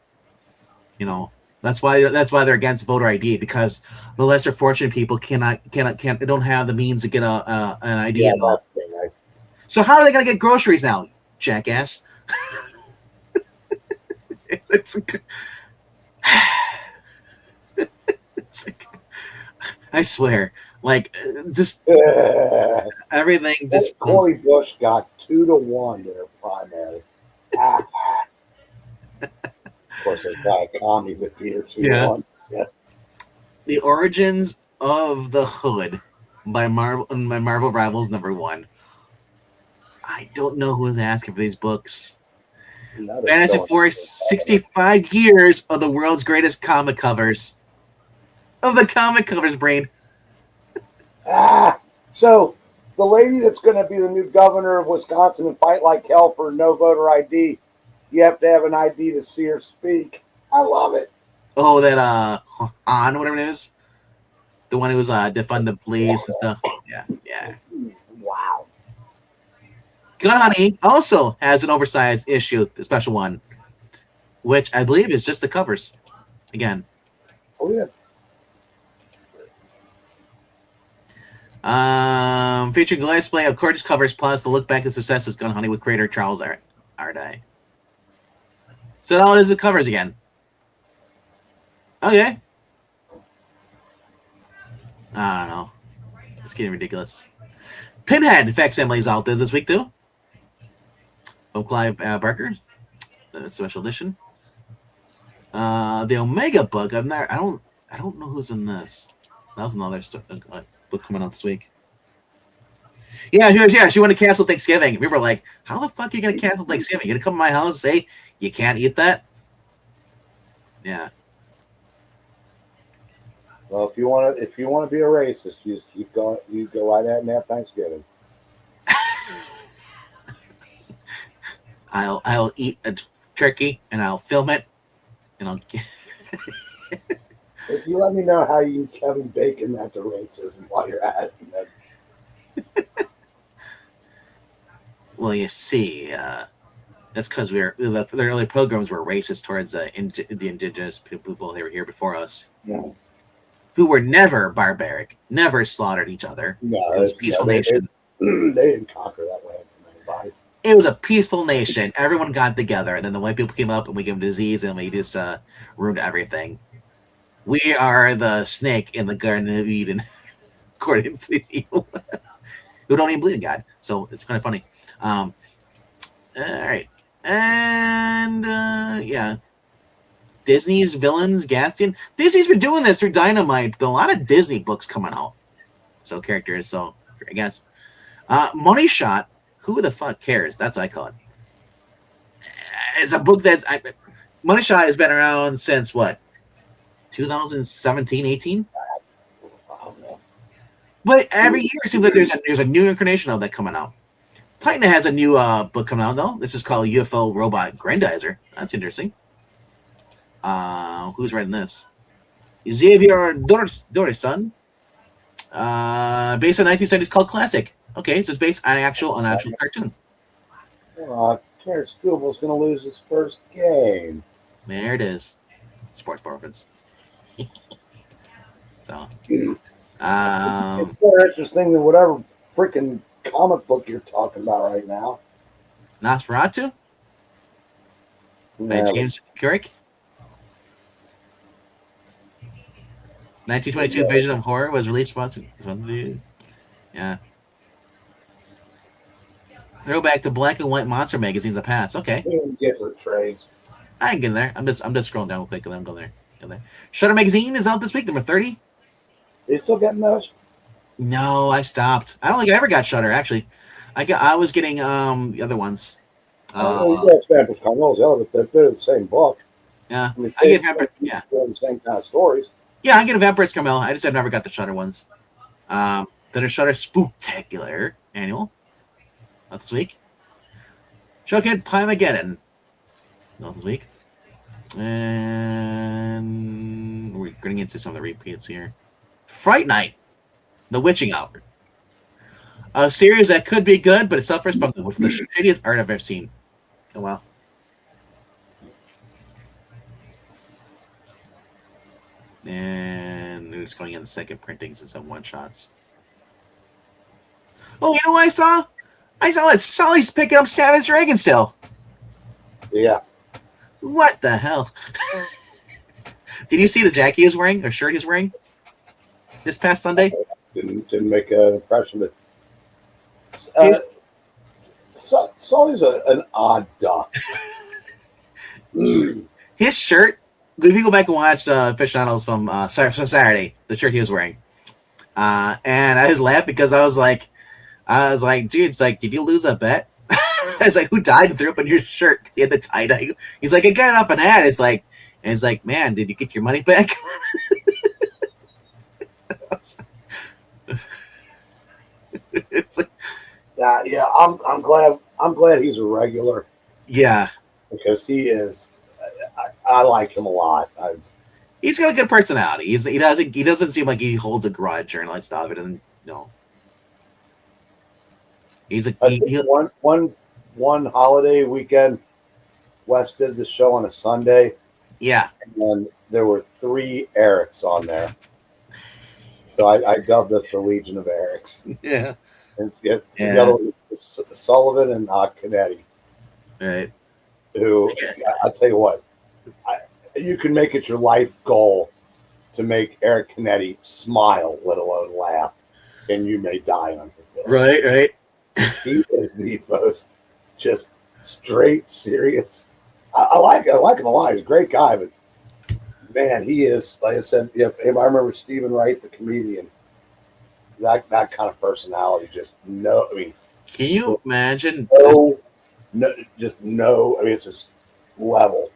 You know, that's why they're against voter ID because the lesser fortunate people can't they don't have the means to get an ID. Yeah, at all. that's right. So how are they going to get groceries now, jackass? it's like, I swear, like just everything. Just Cory Bush got 2-1 in her primary. Of course, there's got a commie that beat her 2-1. Yeah. The Origins of the Hood by Marvel Rivals #1. I don't know who's asking for these books. Fantastic Four, 65 years of the world's greatest comic covers. Of the comic covers, brain. So the lady that's going to be the new governor of Wisconsin and fight like hell for no voter ID, you have to have an ID to see her speak. I love it. Oh, that Han, whatever it is, the one who was defund the police and stuff. Yeah. Wow. Gun Honey also has an oversized issue, the special one, which I believe is just the covers. Again. Oh yeah. Featuring a display of gorgeous covers plus the look back at the success of Gun Honey with creator Charles Ardai. So now it is the covers again. Okay. I don't know. It's getting ridiculous. Pinhead facsimiles out there this week too. From Clive Barker, the special edition. The Omega book. I don't know who's in this. That was another book coming out this week. Yeah. She wanted to cancel Thanksgiving. We were like, "How the fuck are you gonna cancel Thanksgiving? You're gonna come to my house and say you can't eat that?" Yeah. Well, if you want to be a racist, you just keep going. You go right ahead and have Thanksgiving. I'll eat a turkey and I'll film it and I'll. If you let me know how you Kevin Bacon that to racism while you're at it. Well, you see, that's because the early pilgrims were racist towards the indigenous people that were here before us, who were never barbaric, never slaughtered each other. No, it was a peaceful nation. They didn't conquer that land from anybody. It was a peaceful nation. Everyone got together, and then the white people came up, and we gave them disease, and we just ruined everything. We are the snake in the Garden of Eden, according to people who don't even believe in God. So it's kind of funny. All right. And yeah. Disney's Villains, Gaston. Disney's been doing this through Dynamite. A lot of Disney books coming out. So characters, so I guess. Money Shot. Who the fuck cares? That's what I call it. It's a book that's Money Shot has been around since what? 2017, 18? But every year it seems like there's a new incarnation of that coming out. Titan has a new book coming out though. This is called UFO Robot Grandizer. That's interesting. Who's writing this? Xavier Dorison. Based on 1970s called Classic. Okay, so it's based on an actual cartoon. Terrence Gooble's going to lose his first game. There it is. Sports reference. So, it's more interesting than whatever freaking comic book you're talking about right now. Nosferatu? By James Carrick? 1922 Vision of Horror was released from yeah. Throwback to black and white monster magazines of the past. Okay. Get to the trades. I can get in there. I'm just scrolling down real quick. I'm going there. Shutter Magazine is out this week, number 30. Are you still getting those? No, I stopped. I don't think I ever got Shutter. Actually, I was getting the other ones. You got Vampire Carmels, but they're the same book. Yeah, I get Vampire. Yeah, the same kind of stories. Yeah, I get a Vampire Carmel. I just have never got the Shutter ones. Then a Shutter Spooktacular annual. Not this week. Chuckhead Pimageddon. Not this week. And we're getting into some of the repeats here. Fright Night. The Witching Hour. A series that could be good, but it suffers from the shittiest art I've ever seen. Oh, wow. And it's going in the second printings and some one-shots. Oh, you know what I saw? I saw that Sully's picking up Savage Dragon still. Yeah. What the hell? Did you see the jacket he was wearing, or shirt he was wearing this past Sunday? Didn't make an impression. Sully's an odd duck. His shirt, if you go back and watch the aficionados from Saturday, the shirt he was wearing, and I was laughing because I was like, dude, it's like, did you lose a bet? I was like, who died and threw up on your shirt? Because he had the tie dye. He's like, I got it off an ad. It's like, man, did you get your money back? It's like, yeah, I'm glad he's a regular. Yeah, because he is. I like him a lot. He's got a good personality. He doesn't seem like he holds a grudge or anything like stuff. It doesn't. No. He's one holiday weekend. Wes did the show on a Sunday. Yeah. And there were 3 Erics on there. So I dubbed this the Legion of Erics. Yeah. And the other one is Sullivan and Canetti. Right. Who, I'll tell you what, you can make it your life goal to make Eric Canetti smile, let alone laugh, and you may die unfulfilled. Right. He is the most just straight, serious. I like him a lot. He's a great guy, but man, he is, like I said, if I remember Stephen Wright, the comedian, that kind of personality, can you imagine? Just no. I mean, it's just level.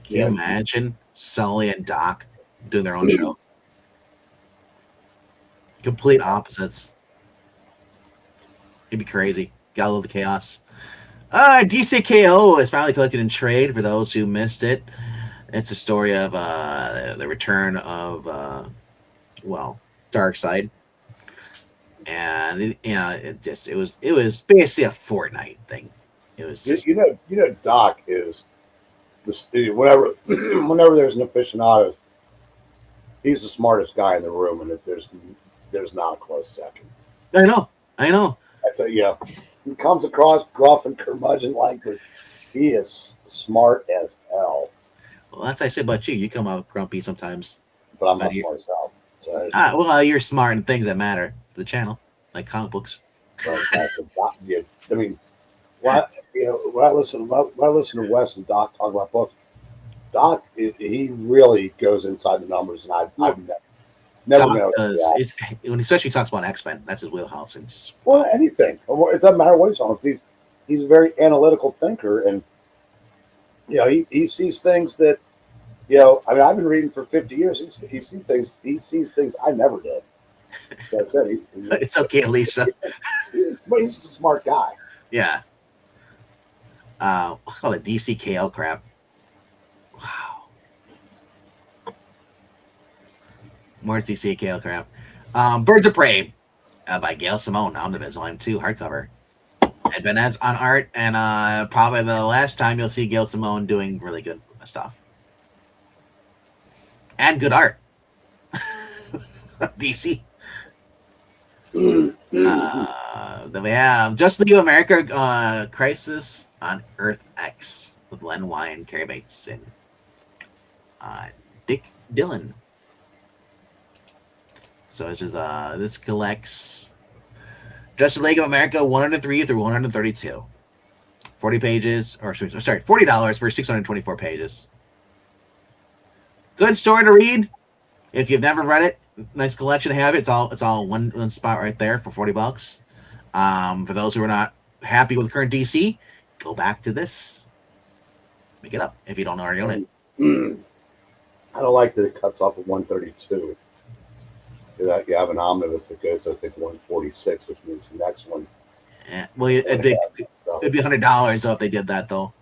Can you imagine Sully and Doc doing their own show? Complete opposites. It'd be crazy. Gotta love the chaos. DCKO is finally collected in trade for those who missed it. It's a story of the return of Darkseid. And it was basically a Fortnite thing. It was just, Doc is whenever there's an aficionado, he's the smartest guy in the room, and there's not a close second. I know. That's he comes across gruff and curmudgeon like, but he is smart as hell. Well, that's what I say about you. You come out grumpy sometimes, but I'm not smart as hell. So you're smart in things that matter to the channel, like comic books. I mean, when I listen to Wes and Doc talk about books, Doc he really goes inside the numbers, and I've never known. Especially talks about X-Men, that's his wheelhouse. And anything. It doesn't matter what he's on. He's a very analytical thinker, and he sees things that I've been reading for 50 years. He sees things I never did. Like I said, it's okay, Alicia. He's a smart guy. Yeah. All the DCKL crap. Wow. More DCKL crap. Birds of Prey by Gail Simone, Omnibus Volume 2 hardcover. Ed Benez on art, and probably the last time you'll see Gail Simone doing really good stuff. And good art. DC. Then we have Justice League of America Crisis on Earth X with Len Wein, Carrie Bates, and Dick Dillon. So it's just this collects Justice League of America 103 through 132. 40 pages, $40 for 624 pages. Good story to read. If you've never read it, nice collection to have it. It's all one spot right there for $40. For those who are not happy with current DC, go back to this. Make it up if you don't already own it. I don't like that it cuts off at 132. You have an omnibus that goes to, I think, 146, which means the next one. Yeah. Well, it'd be $100 though if they did that though.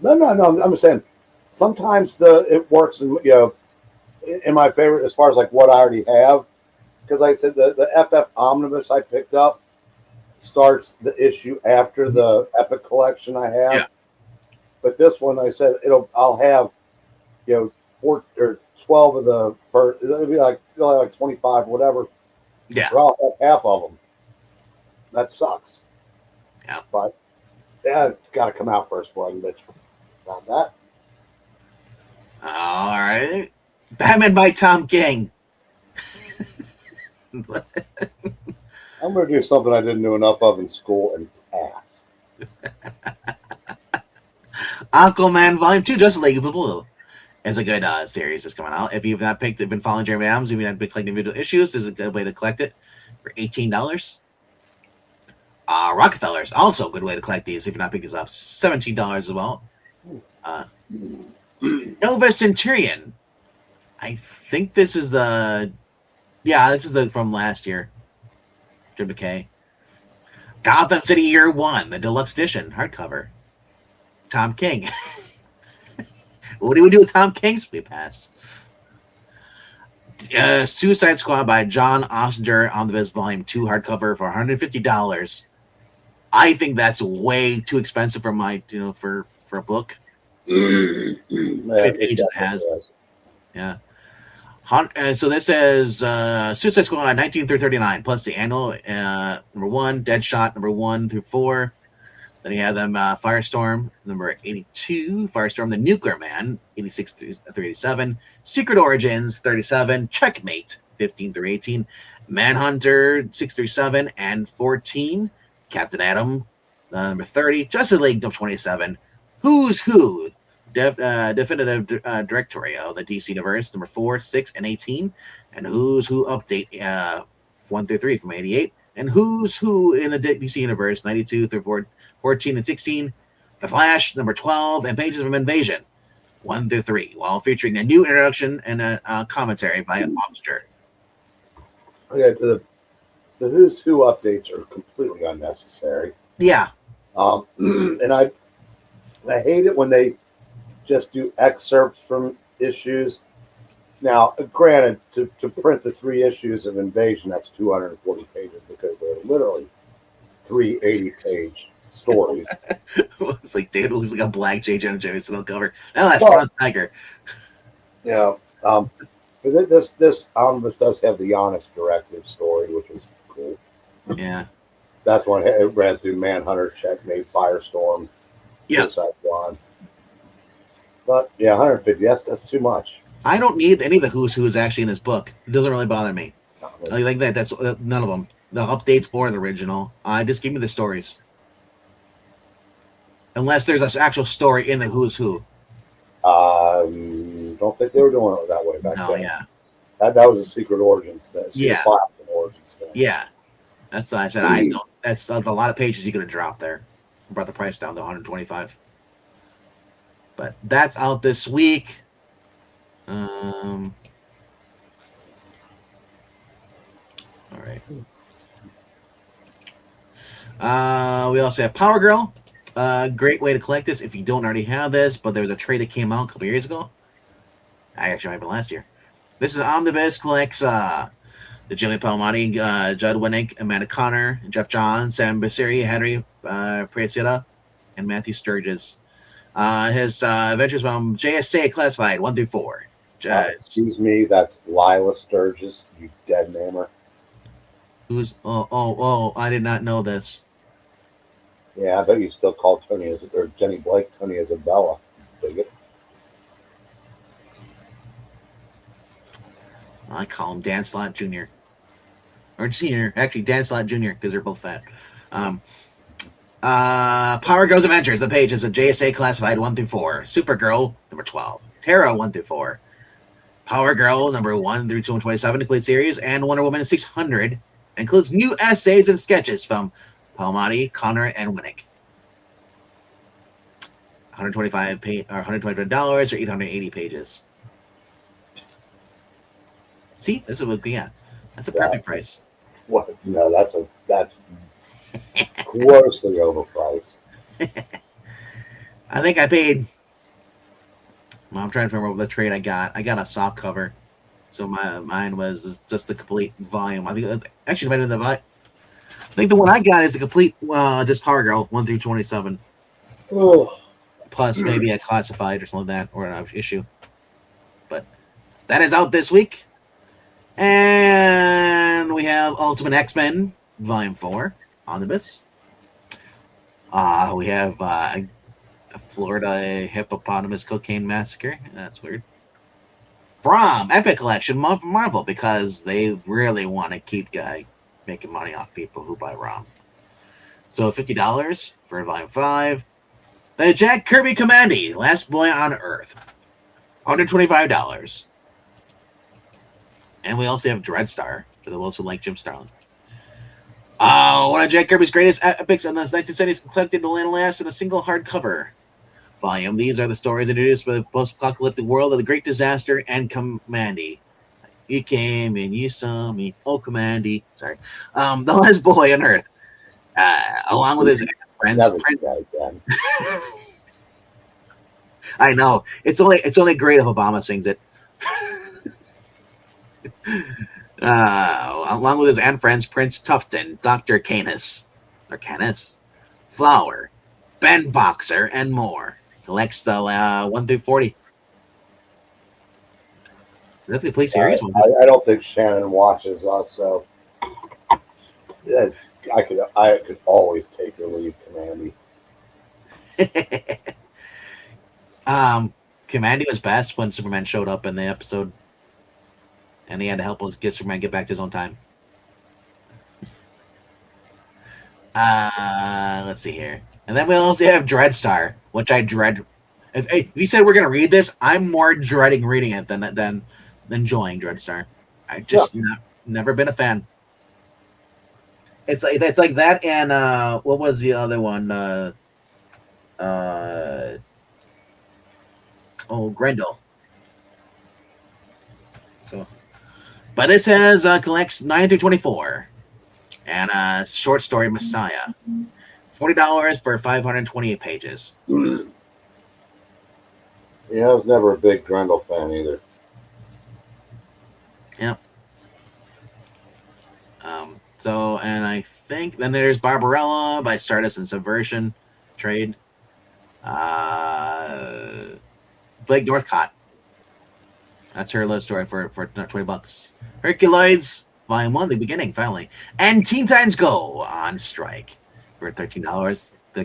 No. I'm just saying. Sometimes it works, in my favor as far as like what I already have, because like I said the FF omnibus I picked up starts the issue after the Epic collection I have. Yeah. But this one, I said I'll have, 4 or 12 of the first. It'll be like 25 or whatever. Yeah. Or I'll have half of them. That sucks. Yeah. But that got to come out first before I can bitch about that. All right. Batman by Tom King. I'm going to do something I didn't do enough of in school and pass. Aquaman Volume 2, Justice League of Blue. It's a good series that's coming out. If you've not been following Jeremy Adams, if you've not been collecting individual issues, this is a good way to collect it for $18. Rockefellers, also a good way to collect these if you're not picking these up. $17 as well. Nova Centurion. I think this is this is from last year. Jim McKay. Gotham City Year 1, the deluxe edition, hardcover. Tom King. What do we do with Tom King's Free Pass? Suicide Squad by John Ostrander, Omnibus Volume 2, hardcover for $150. I think that's way too expensive for my, for a book. Yeah, Pages it has. Yeah. So this is Suicide Squad 19 through 39, plus the annual number 1, Deadshot number 1 through 4. Then you have them Firestorm number 82, Firestorm the Nuclear Man 86 through 87, Secret Origins 37, Checkmate 15 through 18, Manhunter 6 through 7 and 14, Captain Atom number 30, Justice League number 27, Who's Who Definitive Directory of the DC Universe number 4, 6, and 18, and Who's Who Update 1 through 3 from 88, and Who's Who in the DC Universe 92 through 14 and 16, The Flash number 12, and Pages from Invasion 1 through 3, while featuring a new introduction and a commentary by Obster. Okay, the Who's Who updates are completely unnecessary. Yeah. And I hate it when they just do excerpts from issues. Now, granted, to print the 3 issues of Invasion, that's 240 pages because they're literally 3 80-page stories. It's like, dude, it looks like a black J. Jonah Jameson on the cover. No, that's Bronze Tiger. Yeah. But this omnibus does have the honest directive story, which is cool. Yeah. That's one it ran through Manhunter, Checkmate, Firestorm, Suicide Squad. But yeah, 150. That's too much. I don't need any of the who's actually in this book. It doesn't really bother me. Like that. That's none of them. The updates or the original. Just give me the stories. Unless there's an actual story in the Who's Who. Don't think they were doing it that way back then. Yeah. That was a Secret Origins thing. Origins thing. Yeah. That's what I said. I don't. That's a lot of pages you could have dropped there. Brought the price down to 125. But that's out this week. All right. We also have Power Girl. Great way to collect this if you don't already have this, but there was a trade that came out a couple years ago. I actually might have been last year. This is Omnibus, collects the Jimmy Palmiotti, Judd Winnick, Amanda Connor, Jeff Johns, Sam Basiri, Henry Preciada, and Matthew Sturgis. His adventures from JSA Classified 1 through 4. Excuse me, that's Lila Sturgis, you dead namer. Who's I did not know this. Yeah, I bet you still call Jenny Blake Tony Isabella. Bigot. I call him Dan Slott Jr. Or Senior. Actually, Dan Slott Jr. because they're both fat. Power Girls Adventures, the pages of JSA Classified 1 through 4. Supergirl, number 12. Terra, 1 through 4. Power Girl, number 1 through 227, complete series. And Wonder Woman 600. Includes new essays and sketches from Palmiotti, Connor, and Winnick. $125 or 880 pages. See, this is what we got. That's a perfect price. What? No, that's grossly overpriced. I think I paid. Well, I'm trying to remember what the trade I got. I got a soft cover, so mine was just the complete volume. I think actually better than the I think the one I got is a complete just Power Girl 1 through 27, Oh, plus maybe a classified or something like that, or an issue. But that is out this week, and we have Ultimate X-Men Volume 4 Omnibus. We have a Florida Hippopotamus Cocaine Massacre. That's weird. Brom Epic Collection Marvel, because they really want to keep making money off people who buy ROM. So $50 for Volume 5. The Jack Kirby Commandy, Last Boy on Earth, $125. And we also have Dreadstar for those who like Jim Starlin. One of Jack Kirby's greatest epics in the 1970s, collected the last in a single hardcover volume. These are the stories introduced by the post-apocalyptic world of the Great Disaster and Commandy. You came and you saw me. Oh, Commandy. Sorry. The last boy on Earth. Along with his friends. I know. It's only great if Obama sings it. Along with his and friends, Prince Tufton, Dr. Canis, Flower, Ben Boxer, and more. Collects the 1 through 40. That's the play series one. I don't think Shannon watches us, so I could always take or leave Commandy. Commandy was best when Superman showed up in the episode, and he had to help get Superman get back to his own time. Let's see here. And then we also have Dreadstar, which I dread. If you said we're going to read this, I'm more dreading reading it than enjoying Dreadstar. I just never been a fan. It's like that, and what was the other one? Grendel. So, but this has collects 9 through 24, and short story Messiah, $40 for 528 pages. Yeah, I was never a big Grendel fan either. Yep. So, and I think then there's Barbarella by Stardust and Subversion trade. Blake Northcott. That's her love story for $20. Herculoids Volume 1, the beginning, finally. And Teen Titans Go on strike for $13. I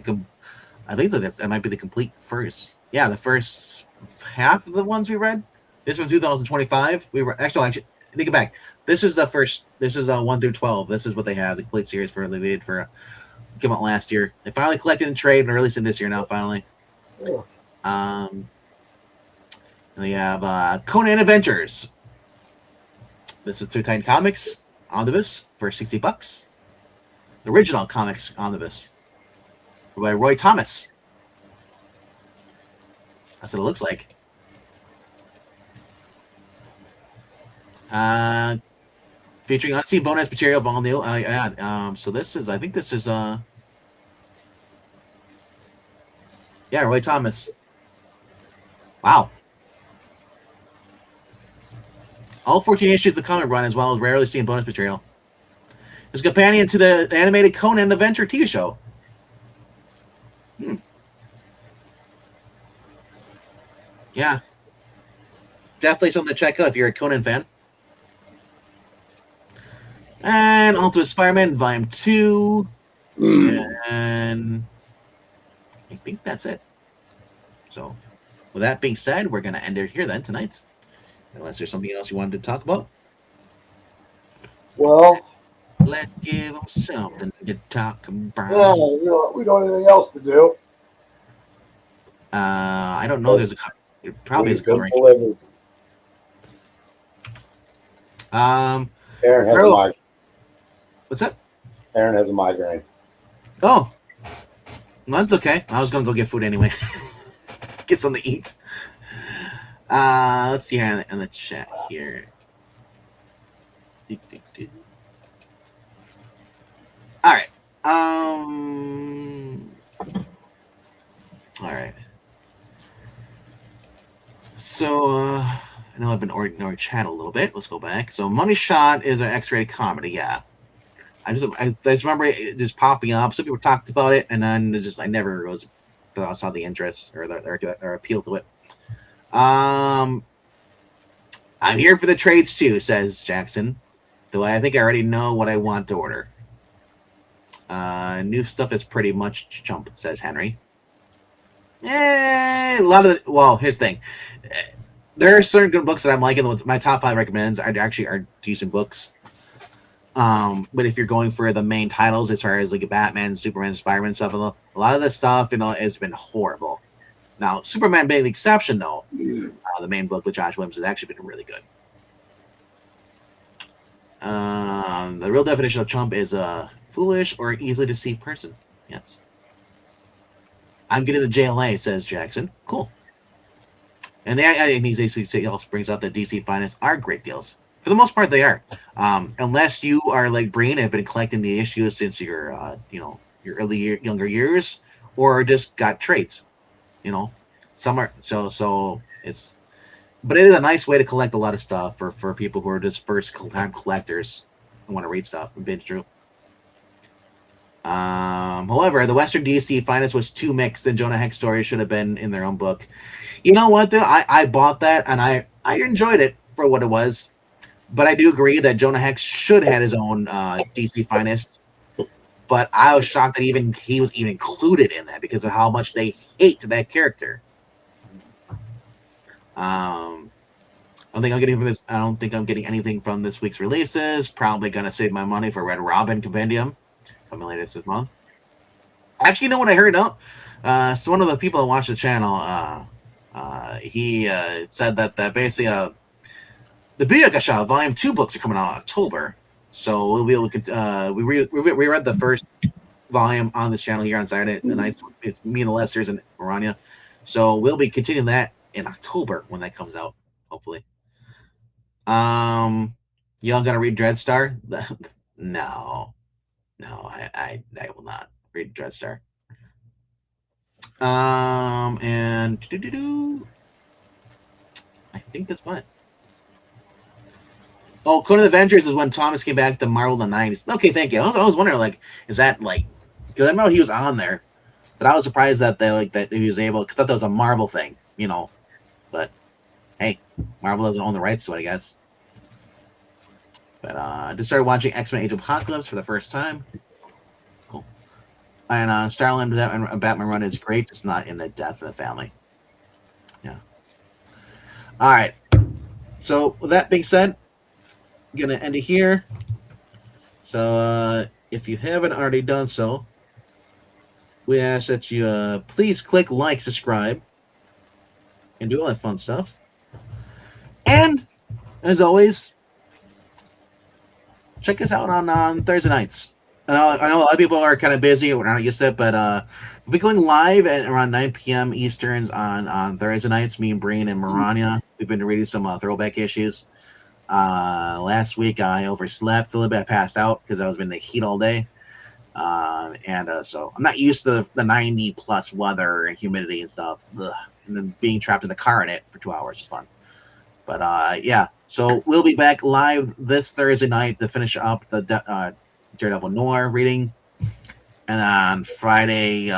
think that might be the complete first. Yeah, the first half of the ones we read. This was 2025. We were actually take it back. This is the first. This is 1 through 12. This is what they have, the complete series for Alleviated for came out last year. They finally collected and trade and released it this year now. Finally. And we have Conan Adventures. This is through Titan Comics Omnibus for $60. The original comics Omnibus by Roy Thomas. That's what it looks like. Featuring unseen bonus material of all new. So this is, I think this is Roy Thomas. Wow. All 14 issues of the comic run, as well as rarely seen bonus material. It's a companion to the animated Conan Adventure TV show. Yeah. Definitely something to check out if you're a Conan fan. And Ultimate Spider-Man Volume 2. And I think that's it. So, with that being said, we're going to end it here then tonight. Unless there's something else you wanted to talk about. Well, let's give them something to talk about. Yeah, we don't have anything else to do. I don't know. There's probably is a coloring. Aaron has a migraine. What's that? Aaron has a migraine. Oh, well, that's okay. I was gonna go get food anyway. Get something to eat. Let's see here in the chat here. All right. All right. So I know I've been ignoring chat a little bit. Let's go back. So Money Shot is an X-rated comedy. Yeah. I just remember it just popping up. Some people talked about it, and then I never saw the interest or appeal to it. I'm here for the trades too, says Jackson. Though I think I already know what I want to order. New stuff is pretty much chump, says Henry. A lot of here's the thing. There are certain good books that I'm liking. My top 5 recommends are decent books. But if you're going for the main titles, as far as like Batman, Superman, Spider-Man stuff, a lot of this stuff, has been horrible. Now, Superman being the exception, though, the main book with Josh Williams has actually been really good. The real definition of chump is a foolish or easily deceived person. Yes. I'm getting the JLA, says Jackson. Cool. And he also brings up that DC Finest are great deals. For the most part, they are. Unless you are like Breen and have been collecting the issues since your younger years, or just got trades. Some are so it's. But it is a nice way to collect a lot of stuff for people who are just first-time collectors who want to read stuff and binge through. However, the Western DC Finest was too mixed, and Jonah Hex stories should have been in their own book. You know what, though? I bought that, and I enjoyed it for what it was. But I do agree that Jonah Hex should have had his own DC Finest. But I was shocked that he was even included in that because of how much they hate that character. I don't think I'm getting anything from this week's releases. Probably gonna save my money for Red Robin Compendium coming later this month. Actually, you know what I heard out? So one of the people that watch the channel, he said that basically the Byakusha Volume 2 books are coming out in October. So we'll be able to we read the first volume on this channel here on Saturday nights. It's me and the Lesters and Marania. So we'll be continuing that in October when that comes out, hopefully. Y'all gonna read Dreadstar? No, I will not read Dreadstar. And I think that's fine. Oh, Conan Adventures is when Thomas came back to Marvel in the 90s. Okay, thank you. I was wondering, like, is that like, because I remember he was on there, but I was surprised that that he was able. I thought that was a Marvel thing, But hey, Marvel doesn't own the rights to it, I guess. But I just started watching X-Men: Age of Apocalypse for the first time. Cool. And Starland Batman Run is great, just not in the Death of the Family. Yeah. All right. So with that being said, I'm gonna end it here. So if you haven't already done so, we ask that you please click like, subscribe, and do all that fun stuff. And as always, check us out on Thursday nights. And I know a lot of people are kind of busy. We're not used to it, but we'll be going live at around 9 p.m. Eastern on Thursday nights. Me and Breen and Marania. We've been reading some throwback issues. Last week I overslept a little bit. I passed out because I was in the heat all day. So I'm not used to the 90 plus weather and humidity and stuff. Ugh. And then being trapped in the car in it for 2 hours is fun. But yeah, so we'll be back live this Thursday night to finish up the Daredevil Noir reading. And on Friday,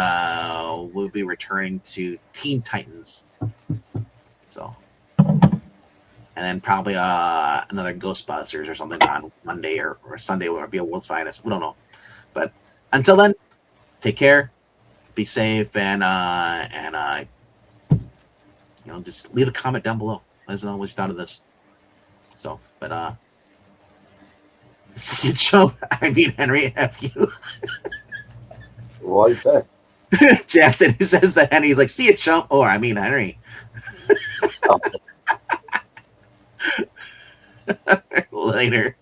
we'll be returning to Teen Titans. So, and then probably another Ghostbusters or something on Monday or Sunday will be a World's Finest. We don't know. But until then, take care, be safe, and just leave a comment down below. Let us know what you thought of this. So, but see you, Joe. I mean, Henry, F you. What do you say? Jackson, he says that Henry's like, see you, chump. Or I mean, Henry. Later.